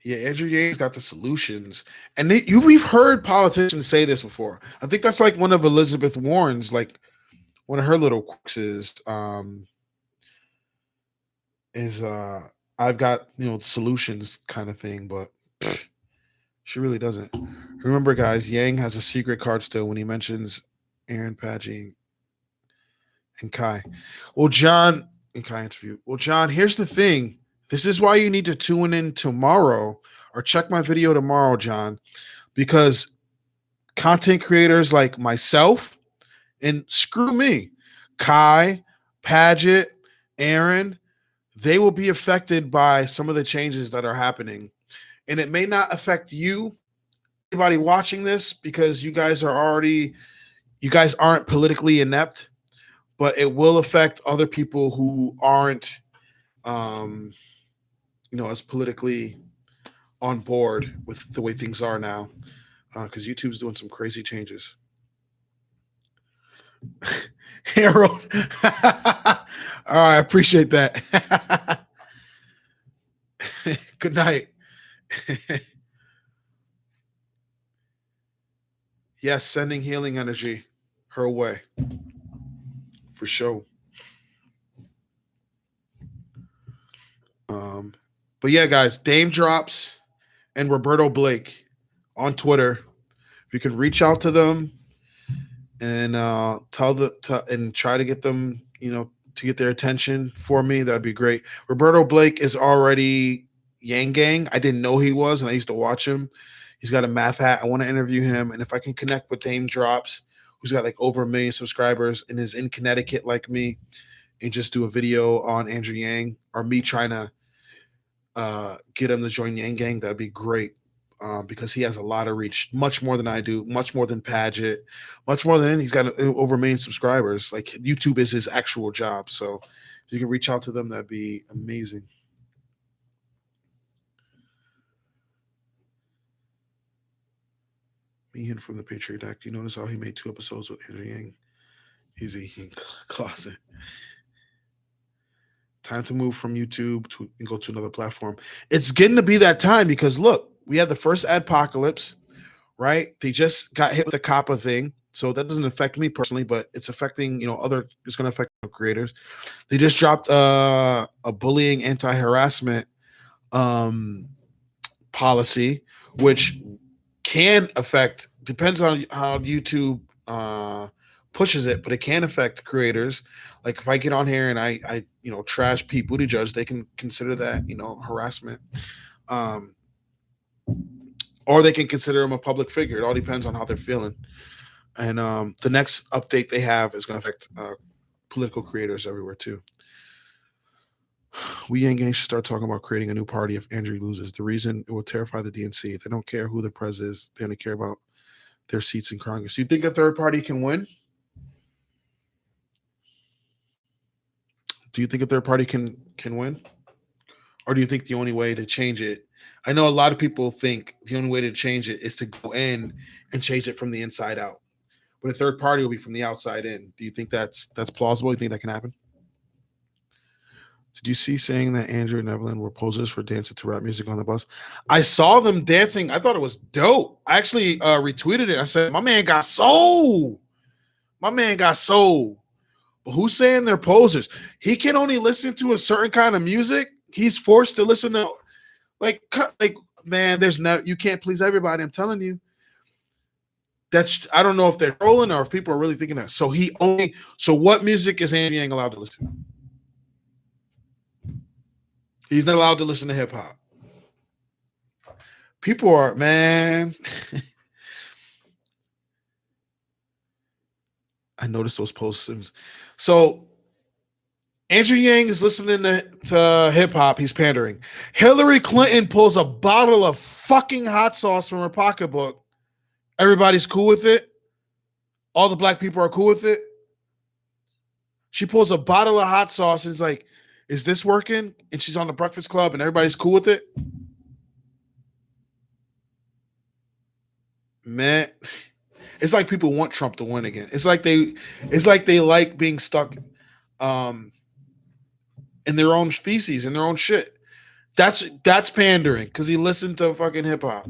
Yeah, Andrew Yang's got the solutions, and we've heard politicians say this before. I think that's like one of Elizabeth Warren's, like one of her little quirks is I've got solutions kind of thing, but pfft, she really doesn't. Remember, guys, Yang has a secret card still when he mentions Aaron Paggi and Kai. Well, John and Kai interview. Well, John, here's the thing. This is why you need to tune in tomorrow or check my video tomorrow, John, because content creators like myself and screw me, Kai, Paget, Aaron, they will be affected by some of the changes that are happening. And it may not affect you, anybody watching this, because you guys aren't politically inept, but it will affect other people who aren't um, as politically on board with the way things are now. Because YouTube's doing some crazy changes. Harold. All right, I appreciate that. Good night. Yes, sending healing energy her way for sure. But yeah, guys, Dame Drops and Roberto Blake on Twitter. If you can reach out to them and and try to get them, to get their attention for me, that'd be great. Roberto Blake is already Yang Gang. I didn't know he was, and I used to watch him. He's got a math hat. I want to interview him, and if I can connect with Dame Drops, who's got like over 1 million subscribers and is in Connecticut like me, and just do a video on Andrew Yang or me trying to get him to join Yang Gang, that'd be great. Because he has a lot of reach, much more than I do, much more than Paget, much more than he's got over 1 million subscribers. Like YouTube is his actual job. So if you can reach out to them, that'd be amazing. Meehan from the Patriot Act. You notice how he made 2 episodes with Andrew Yang? He's eating closet. Time to move from YouTube and go to another platform. It's getting to be that time because look, we had the first adpocalypse, right? They just got hit with the COPPA thing. So that doesn't affect me personally, but it's affecting, it's going to affect creators. They just dropped a bullying anti-harassment policy, which can affect, depends on how YouTube pushes it, but it can affect creators. Like if I get on here and I trash Pete Buttigieg, they can consider that, harassment. Or they can consider him a public figure. It all depends on how they're feeling. And the next update they have is going to affect political creators everywhere too. We Yang Gang should start talking about creating a new party if Andrew loses. The reason it will terrify the DNC. They don't care who the president is. They only care about their seats in Congress. Do you think a third party can win? Do you think a third party can win? Or do you think the only way to change it? I know a lot of people think the only way to change it is to go in and change it from the inside out. But a third party will be from the outside in. Do you think that's plausible? You think that can happen? Did you see saying that Andrew and Evelyn were posers for dancing to rap music on the bus? I saw them dancing. I thought it was dope. I actually retweeted it. I said, my man got soul. My man got soul. But who's saying they're posers? He can only listen to a certain kind of music. He's forced to listen to like man, you can't please everybody. I'm telling you. I don't know if they're trolling or if people are really thinking that. So what music is Andrew Yang allowed to listen to? He's not allowed to listen to hip hop. People are, man. I noticed those posts. So Andrew Yang is listening to hip hop. He's pandering. Hillary Clinton pulls a bottle of fucking hot sauce from her pocketbook. Everybody's cool with it. All the black people are cool with it. She pulls a bottle of hot sauce and is like, is this working? And she's on the Breakfast Club and everybody's cool with it. Man, it's like people want Trump to win again. It's like they like being stuck in their own feces, in their own shit. That's pandering because he listened to fucking hip hop.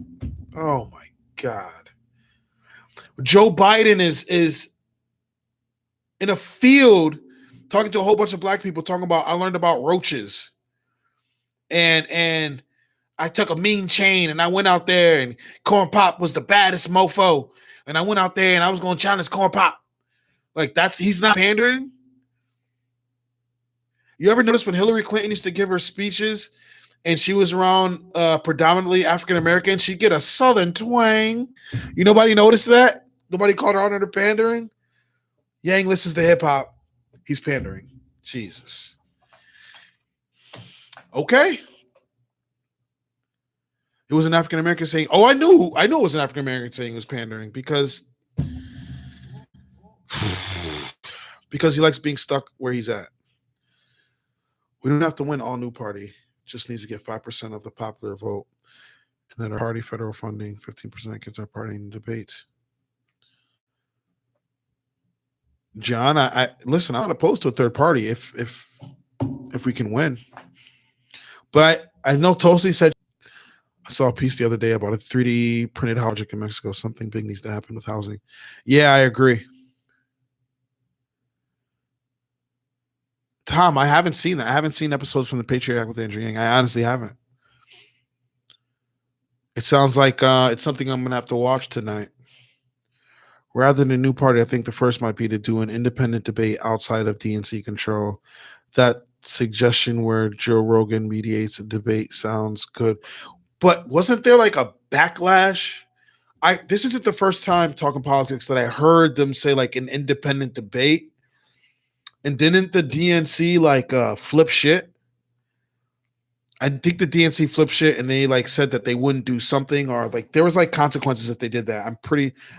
Oh my God. Joe Biden is in a field talking to a whole bunch of black people, talking about, I learned about roaches. And I took a mean chain and I went out there and Corn Pop was the baddest mofo. And I went out there and I was going to challenge Corn Pop. Like he's not pandering. You ever notice when Hillary Clinton used to give her speeches and she was around predominantly African-American, she'd get a Southern twang. Nobody noticed that? Nobody called her out under pandering? Yang listens to hip hop. He's pandering. Jesus. Okay. It was an African American saying. Oh, I knew it was an African American saying it was pandering because he likes being stuck where he's at. We don't have to win all new party. Just needs to get 5% of the popular vote. And then our party federal funding, 15% gets our party in debates. John, I listen, I'm not opposed to a third party if we can win. But I know Tosi said, I saw a piece the other day about a 3D printed project in Mexico. Something big needs to happen with housing. Yeah, I agree. Tom, I haven't seen that. I haven't seen episodes from the Patriarch with Andrew Yang. I honestly haven't. It sounds like it's something I'm gonna have to watch tonight. Rather than a new party, I think the first might be to do an independent debate outside of DNC control. That suggestion where Joe Rogan mediates a debate sounds good. But wasn't there like a backlash? This isn't the first time talking politics that I heard them say like an independent debate. And didn't the DNC like flip shit? I think the DNC flipped shit and they like said that they wouldn't do something or like there was like consequences if they did that. I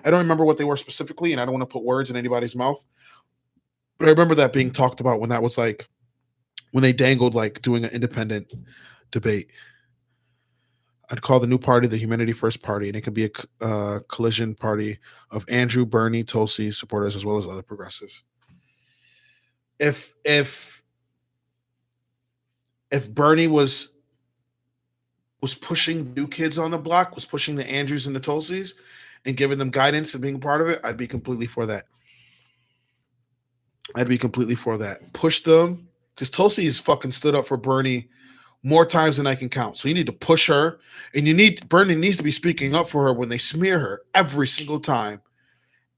don't remember what they were specifically and I don't want to put words in anybody's mouth. But I remember that being talked about when that was like when they dangled like doing an independent debate. I'd call the new party the Humanity First Party, and it could be a collision party of Andrew, Bernie, Tulsi supporters, as well as other progressives. If Bernie was pushing new kids on the block, was pushing the Andrews and the Tulsis, and giving them guidance and being part of it, I'd be completely for that. Push them, because Tulsi has fucking stood up for Bernie more times than I can count. So you need to push her, and Bernie needs to be speaking up for her when they smear her every single time.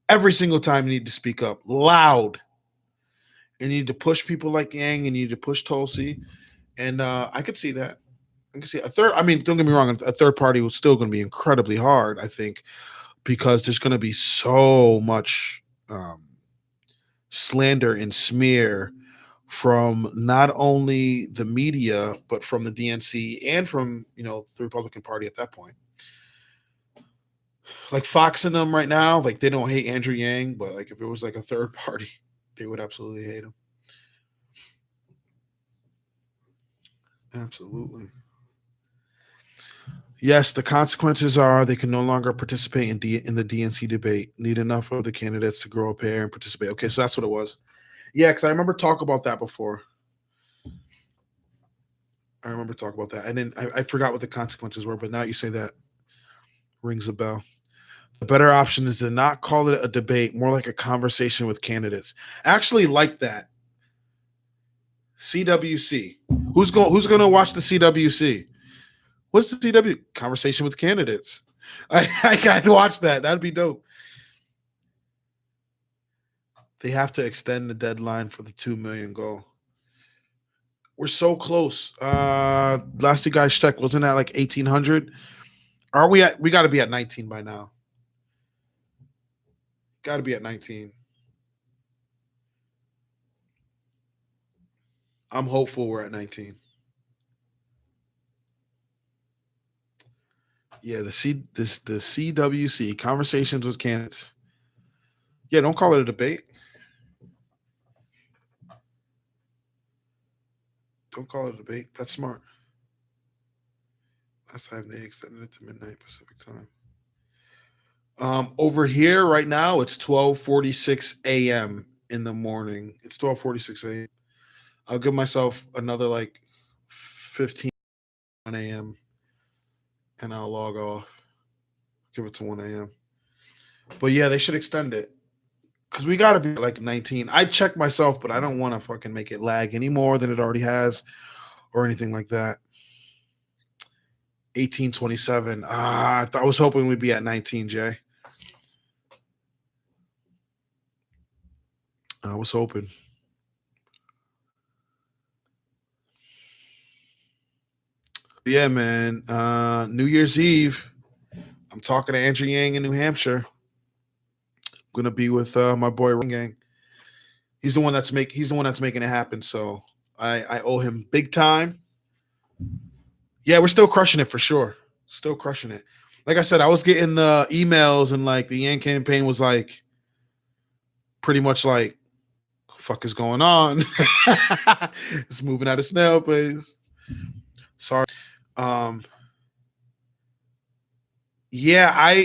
Every single time you need to speak up loud. And you need to push people like Yang, and you need to push Tulsi. And I could see that. I can see a third. I mean, don't get me wrong, a third party was still going to be incredibly hard, I think, because there's going to be so much slander and smear from not only the media, but from the DNC and from, the Republican Party at that point. Like Fox and them right now, like they don't hate Andrew Yang, but like if it was like a third party, they would absolutely hate him. Absolutely. Yes, the consequences are they can no longer participate in the DNC debate. Need enough of the candidates to grow a pair and participate. Okay, so that's what it was. Yeah, because I remember talking about that before. And then I forgot what the consequences were, but now you say that rings a bell. The better option is to not call it a debate, more like a conversation with candidates. Actually, like that. CWC. Who's going to watch the CWC? What's the CW? Conversation with candidates. I got to watch that. That'd be dope. They have to extend the deadline for the 2 million goal. We're so close. Last you guys checked, wasn't that like 1,800? Are we at? We got to be at 19 by now. Got to be at 19. I'm hopeful we're at 19. Yeah, the CWC, conversations with candidates. Yeah, don't call it a debate. Don't call it a debate. That's smart. Last time they extended it to midnight Pacific time. Over here right now, it's 12:46 a.m. in the morning. It's 12:46 a.m. I'll give myself another like 15 a.m. and I'll log off. Give it to 1 a.m. But yeah, they should extend it. Because we got to be like 19. I checked myself, but I don't want to fucking make it lag any more than it already has or anything like that. 1827. I was hoping we'd be at 19, Jay. I was hoping. Yeah, man. New Year's Eve. I'm talking to Andrew Yang in New Hampshire. I'm gonna be with my boy Ring Gang. He's the one that's making it happen. So I owe him big time. Yeah, we're still crushing it for sure. Still crushing it. Like I said, I was getting the emails and like the Yang campaign was like pretty much like, fuck is going on? It's moving at a snail pace. Sorry. Yeah,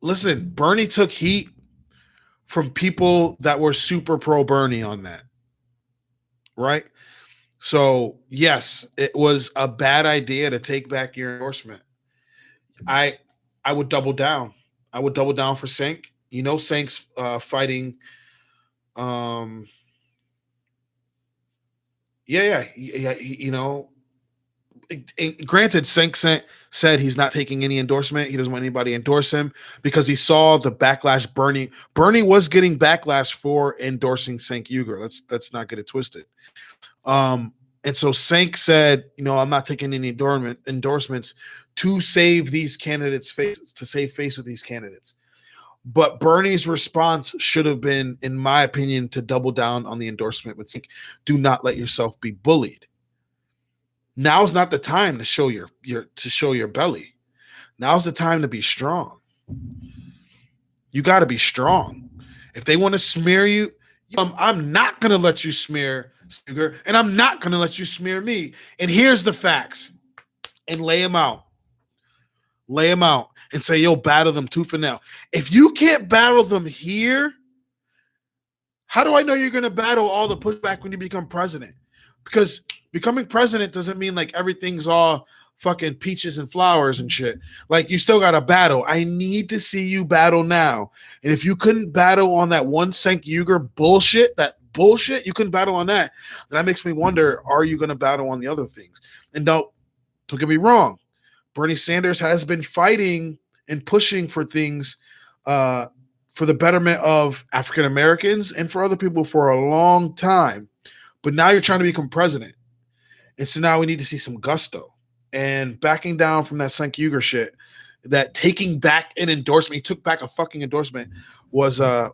listen, Bernie took heat from people that were super pro Bernie on that. Right? So, yes, it was a bad idea to take back your endorsement. I would double down. I would double down for Sink. Sink's fighting Yeah. Granted, Sink said he's not taking any endorsement. He doesn't want anybody to endorse him because he saw the backlash. Bernie was getting backlash for endorsing Cenk Uygur. Let's not get it twisted. And so Sink said, I'm not taking any endorsements to save these candidates' faces, to save face with these candidates. But Bernie's response should have been, in my opinion, to double down on the endorsement with Sink. Do not let yourself be bullied. Now's not the time to show your belly. Now's the time to be strong. You got to be strong. If they want to smear you, I'm not going to let you smear Stigger, and I'm not going to let you smear me. And here's the facts. And lay them out. Lay them out and say, yo, battle them tooth and nail. If you can't battle them here, how do I know you're going to battle all the pushback when you become president? Because becoming president doesn't mean like everything's all fucking peaches and flowers and shit. Like, you still got to battle. I need to see you battle now. And if you couldn't battle on that one Cenk Uygur bullshit, you couldn't battle on that, then that makes me wonder, are you going to battle on the other things? And don't get me wrong. Bernie Sanders has been fighting and pushing for things for the betterment of African Americans and for other people for a long time. But now you're trying to become president. And so now we need to see some gusto. And backing down from that Cenk Uygur shit, that taking back an endorsement, he took back a fucking endorsement, was that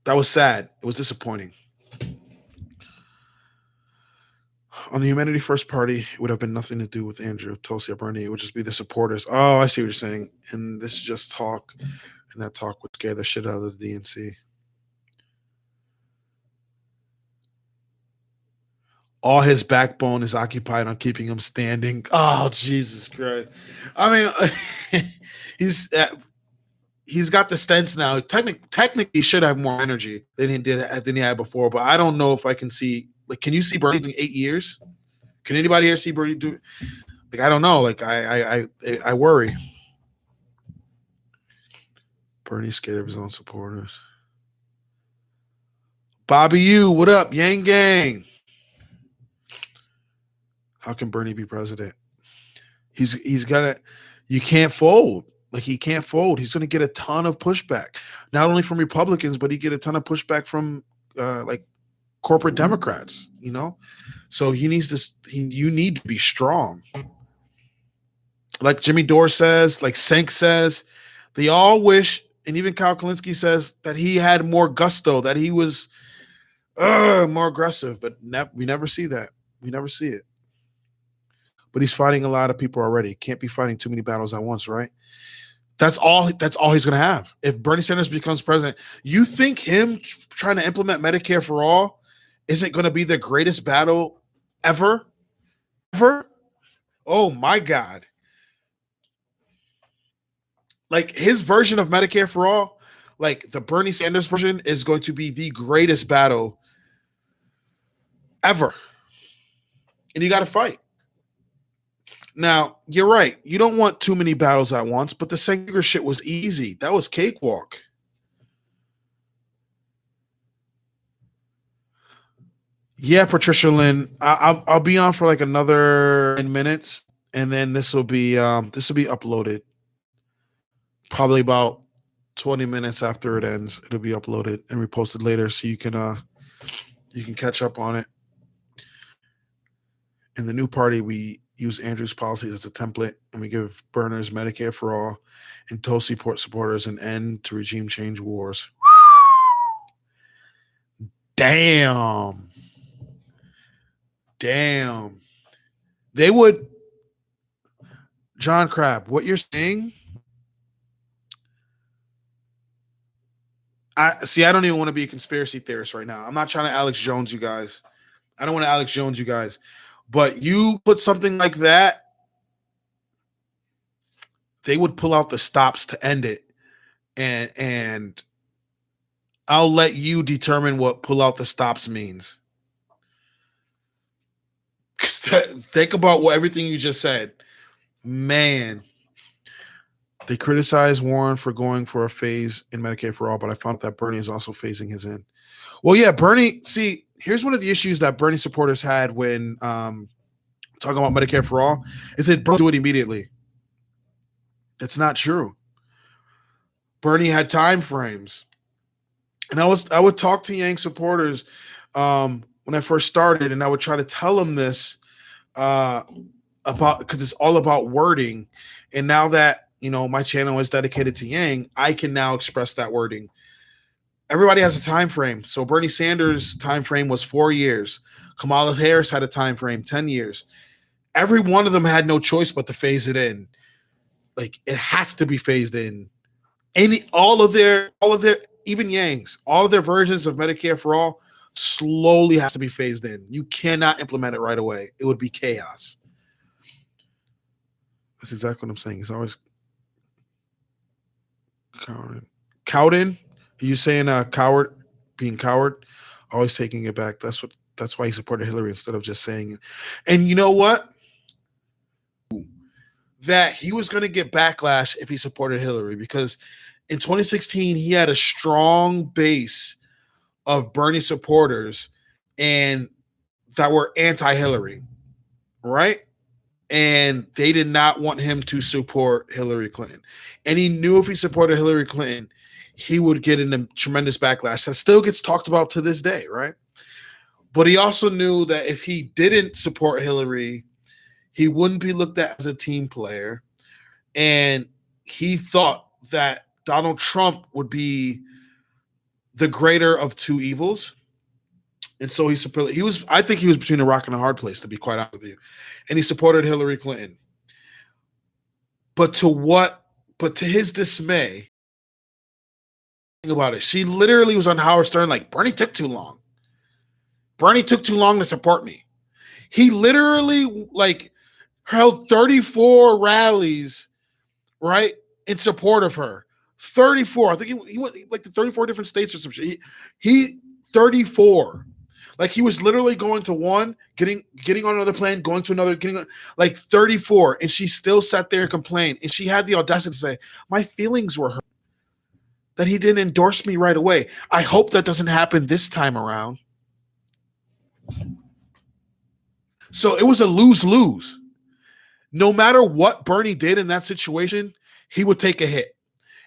was sad. It was disappointing. On the Humanity First Party, it would have been nothing to do with Andrew, Tulsi, or Bernie. It would just be the supporters. Oh, I see what you're saying. And this is just talk. And that talk would scare the shit out of the DNC. All his backbone is occupied on keeping him standing. Oh, Jesus Christ. I mean, he's got the stents now. Technically, he should have more energy than he had before. But I don't know if I can see. Like, can you see Bernie in 8 years? Can anybody here see Bernie do? Like, I don't know. Like, I worry. Bernie's scared of his own supporters. Bobby, what up? Yang Gang. How can Bernie be president? He's got to. You can't fold. Like, he can't fold. He's going to get a ton of pushback, not only from Republicans, but he get a ton of pushback from like corporate Democrats. So you need to be strong. Like Jimmy Dore says, like Cenk says, they all wish, and even Kyle Kalinske says that he had more gusto, that he was more aggressive, but we never see that. We never see it. But he's fighting a lot of people already. Can't be fighting too many battles at once, right? That's all he's going to have. If Bernie Sanders becomes president, you think him trying to implement Medicare for all isn't going to be the greatest battle ever? Ever? Oh, my God. Like, his version of Medicare for all, like the Bernie Sanders version, is going to be the greatest battle ever. And you got to fight. Now, you're right. You don't want too many battles at once, but the Cenk Uygur shit was easy. That was cakewalk. Yeah, Patricia Lynn. I'll be on for like another 10 minutes, and then this will be uploaded. Probably about 20 minutes after it ends, it'll be uploaded and reposted later, so you can catch up on it. In the new party, we use Andrew's policies as a template, and we give burners Medicare for all and Tulsi supporters an end to regime change wars. Damn. They would. John Crab, what you're saying? I don't even want to be a conspiracy theorist right now. I'm not trying to Alex Jones you guys. I don't want to Alex Jones you guys. But you put something like that, they would pull out the stops to end it. And I'll let you determine what pull out the stops means. Think about everything you just said. Man. They criticize Warren for going for a phase in Medicaid for all, but I found that Bernie is also phasing his in. Well, yeah, Bernie, see, here's one of the issues that Bernie supporters had when talking about Medicare for all, is that Bernie do it immediately. That's not true. Bernie had time frames. And I would talk to Yang supporters when I first started, and I would try to tell them this about, because it's all about wording. And now that my channel is dedicated to Yang, I can now express that wording. Everybody has a time frame. So Bernie Sanders' time frame was 4 years. Kamala Harris had a time frame, 10 years. Every one of them had no choice but to phase it in. Like, it has to be phased in. All of their, even Yang's, all of their versions of Medicare for all slowly has to be phased in. You cannot implement it right away. It would be chaos. That's exactly what I'm saying. He's always Cowden. Are you saying coward, being coward, always taking it back? That's why he supported Hillary instead of just saying it. And you know what? That he was going to get backlash if he supported Hillary, because in 2016 he had a strong base of Bernie supporters and that were anti-Hillary, right? And they did not want him to support Hillary Clinton. And he knew if he supported Hillary Clinton, he would get in a tremendous backlash that still gets talked about to this day, right? But he also knew that if he didn't support Hillary, he wouldn't be looked at as a team player. And he thought that Donald Trump would be the greater of two evils. And so I think he was between a rock and a hard place, to be quite honest with you. And he supported Hillary Clinton. But to his dismay, think about it. She literally was on Howard Stern like, Bernie took too long. Bernie took too long to support me. He literally held 34 rallies, right, in support of her. 34. I think he went like to 34 different states or some shit. He 34. Like, he was literally going to one, getting on another plane, going to another, getting on, like 34. And she still sat there and complained. And she had the audacity to say, my feelings were hurt that he didn't endorse me right away. I hope that doesn't happen this time around. So it was a lose-lose. No matter what Bernie did in that situation, he would take a hit.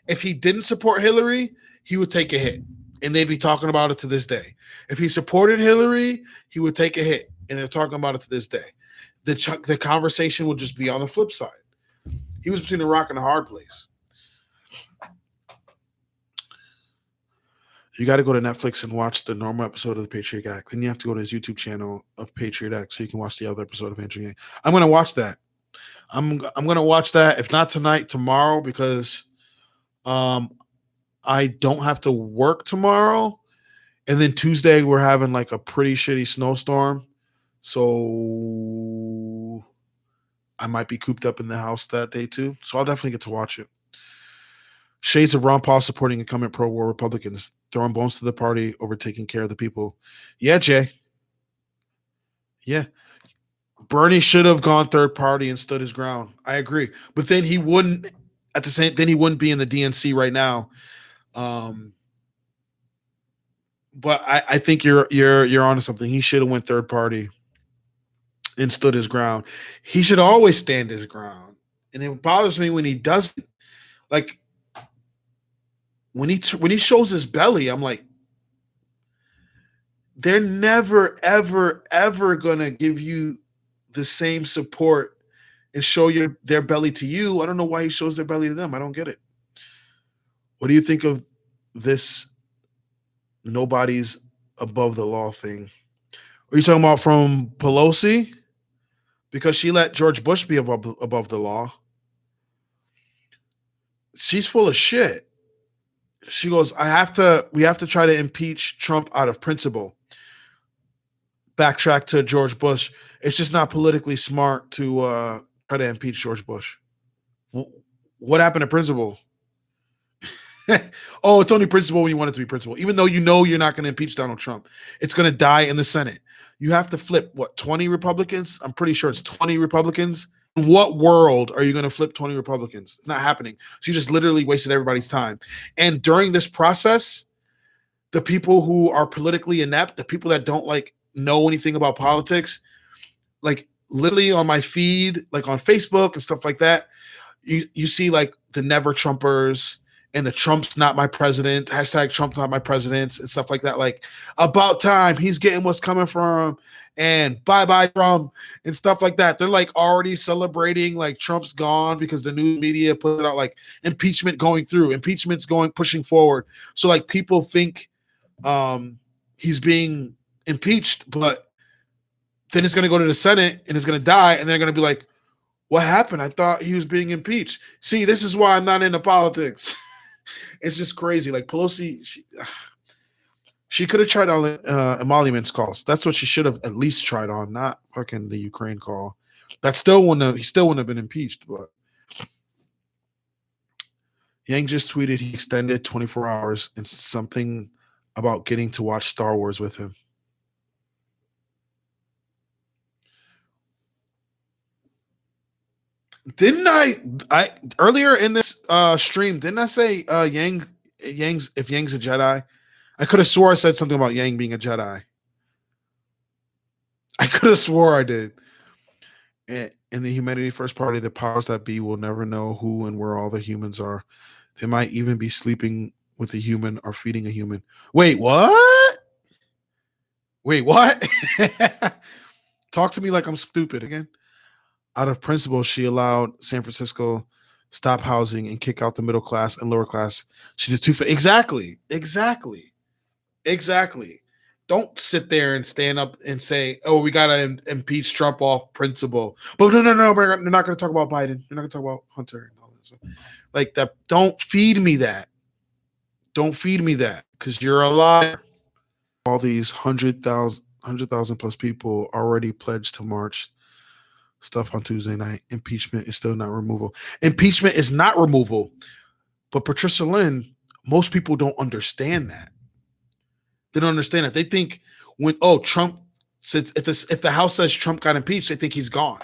If he didn't support Hillary, he would take a hit. And they'd be talking about it to this day. If he supported Hillary, he would take a hit. And they're talking about it to this day. The conversation would just be on the flip side. He was between a rock and a hard place. You got to go to Netflix and watch the normal episode of the Patriot Act. Then you have to go to his YouTube channel of Patriot Act so you can watch the other episode of Patriot Act. I'm going to watch that. I'm going to watch that, if not tonight, tomorrow, because I don't have to work tomorrow. And then Tuesday, we're having like a pretty shitty snowstorm. So I might be cooped up in the house that day too. So I'll definitely get to watch it. Shades of Ron Paul supporting incumbent pro-war Republicans, throwing bones to the party over taking care of the people. Yeah, Jay. Yeah. Bernie should have gone third party and stood his ground. I agree. But then he wouldn't be in the DNC right now. But I think you're onto something. He should have went third party and stood his ground. He should always stand his ground. And it bothers me when he doesn't. Like, when he shows his belly, I'm like, they're never, ever, ever gonna give you the same support and show their belly to you. I don't know why he shows their belly to them. I don't get it. What do you think of this nobody's above the law thing? Are you talking about from Pelosi? Because she let George Bush be above the law. She's full of shit. She goes, we have to try to impeach Trump out of principle. Backtrack to George Bush. It's just not politically smart to try to impeach George Bush. What happened to principle? Oh, it's only principle when you want it to be principle. Even though you're not going to impeach Donald Trump. It's going to die in the Senate. You have to flip, 20 Republicans? I'm pretty sure it's 20 Republicans. In what world are you going to flip 20 Republicans? It's not happening. So you just literally wasted everybody's time. And during this process, the people who are politically inept, the people that don't like know anything about politics, like literally on my feed, like on Facebook and stuff like that, you see like the never Trumpers and the Trump's not my president, hashtag Trump's not my president and stuff like that. Like about time, he's getting what's coming from him, and bye bye Trump and stuff like that. They're like already celebrating like Trump's gone because the news media put it out like impeachment going through, impeachment's going pushing forward. So like people think he's being impeached, but then it's going to go to the Senate and it's going to die, and they're going to be like, what happened? I thought he was being impeached. See, this is why I'm not into politics. It's just crazy. Like Pelosi, she could have tried on emoluments calls. That's what she should have at least tried on, not fucking the Ukraine call. That still wouldn't have, he still wouldn't have been impeached. But Yang just tweeted he extended 24 hours and something about getting to watch Star Wars with him. Didn't I earlier in this stream, didn't I say Yang's if Yang's a Jedi? I could have swore I said something about Yang being a Jedi. I could have swore I did. In the Humanity First Party, the powers that be will never know who and where all the humans are. They might even be sleeping with a human or feeding a human. Wait, what? Wait, what? Talk to me like I'm stupid again. Out of principle, she allowed San Francisco stop housing and kick out the middle class and lower class. She's a two-faced. Exactly. Don't sit there and stand up and say, "Oh, we gotta impeach Trump off principle." But no, they're not going to talk about Biden. They're not going to talk about Hunter and all that stuff. Like that. Don't feed me that. Don't feed me that because you're a liar. All these 100,000 plus people already pledged to march. Stuff on Tuesday night. Impeachment is still not removal. Impeachment is not removal. But Patricia Lynn, most people don't understand that. They don't understand it. They think when Trump says if the House says Trump got impeached, they think he's gone.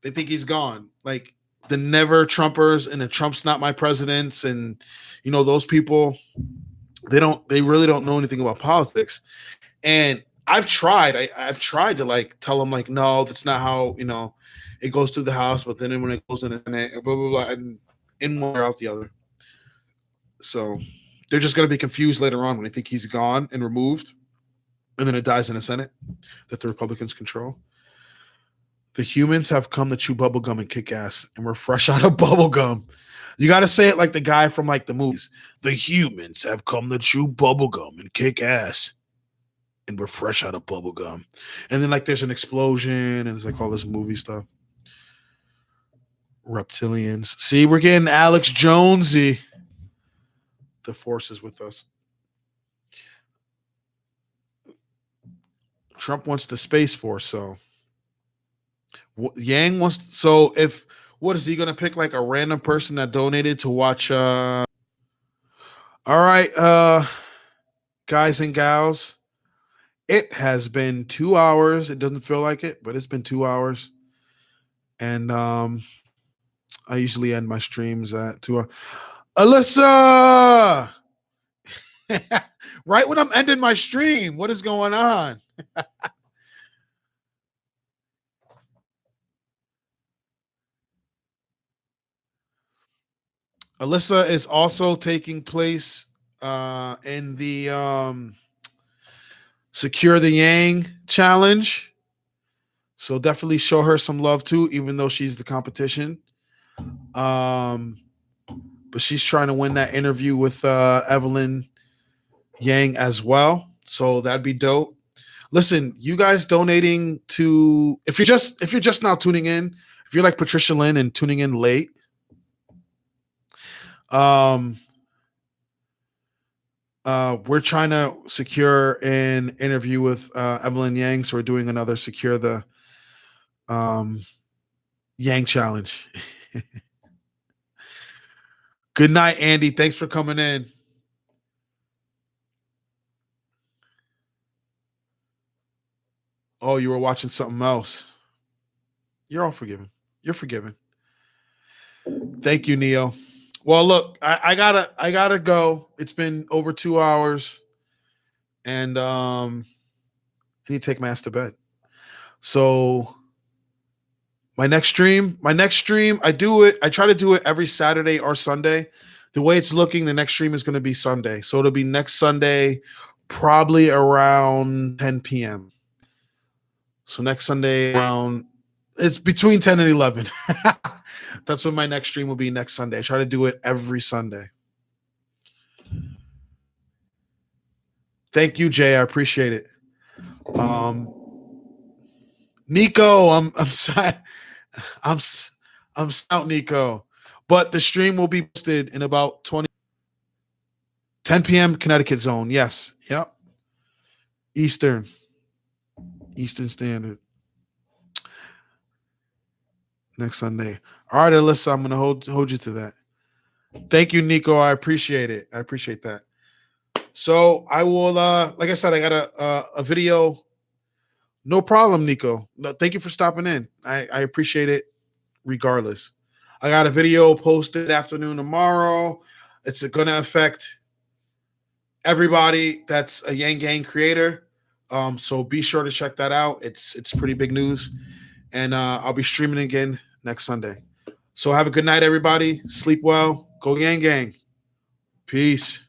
They think he's gone. Like the never Trumpers and the Trump's not my presidents, and those people, they really don't know anything about politics. And I've tried to like tell them like, no, that's not how it goes through the House, but then when it goes in the Senate, blah blah blah, and in one or out the other. So they're just going to be confused later on when they think he's gone and removed, and then it dies in the Senate that the Republicans control. The humans have come to chew bubblegum and kick ass, and we're fresh out of bubblegum. You got to say it like the guy from like the movies. The humans have come to chew bubblegum and kick ass, and we're fresh out of bubblegum. And then like there's an explosion, and it's like all this movie stuff. Reptilians. See, we're getting Alex Jonesy. The force is with us. Trump wants the Space Force, so Yang wants. So what is he going to pick? Like a random person that donated to watch? All right, guys and gals. It has been 2 hours. It doesn't feel like it, but it's been 2 hours. And I usually end my streams at 2 hours. Alyssa! Right when I'm ending my stream, what is going on? Alyssa is also taking place in the Secure the Yang challenge. So definitely show her some love too, even though she's the competition. But she's trying to win that interview with Evelyn Yang as well. So that'd be dope. Listen, you guys donating to if you're just now tuning in, if you're like Patricia Lynn and tuning in late, we're trying to secure an interview with Evelyn Yang, so we're doing another secure the Yang challenge. Good night, Andy. Thanks for coming in. Oh, you were watching something else. You're all forgiven. You're forgiven. Thank you, Neo. Well, look, I gotta go. It's been over 2 hours, and I need to take my ass to bed. So my next stream, I try to do it every Saturday or Sunday. The way it's looking, the next stream is going to be Sunday. So it'll be next Sunday, probably around 10 p.m. So next Sunday around, it's between 10 and 11. That's when my next stream will be next Sunday. I try to do it every Sunday. Thank you, Jay. I appreciate it. Nico, I'm I'm out, Nico. But the stream will be posted in about 10 p.m. Connecticut zone. Yes. Yep. Eastern Standard. Next Sunday. All right, Alyssa, I'm gonna hold you to that. Thank you, Nico. I appreciate it. I appreciate that. So I will like I said, I got a video. No problem, Nico. No, thank you for stopping in. I appreciate it regardless. I got a video posted afternoon tomorrow. It's going to affect everybody that's a Yang Gang creator. So be sure to check that out. It's pretty big news. And I'll be streaming again next Sunday. So have a good night, everybody. Sleep well. Go Yang Gang. Peace.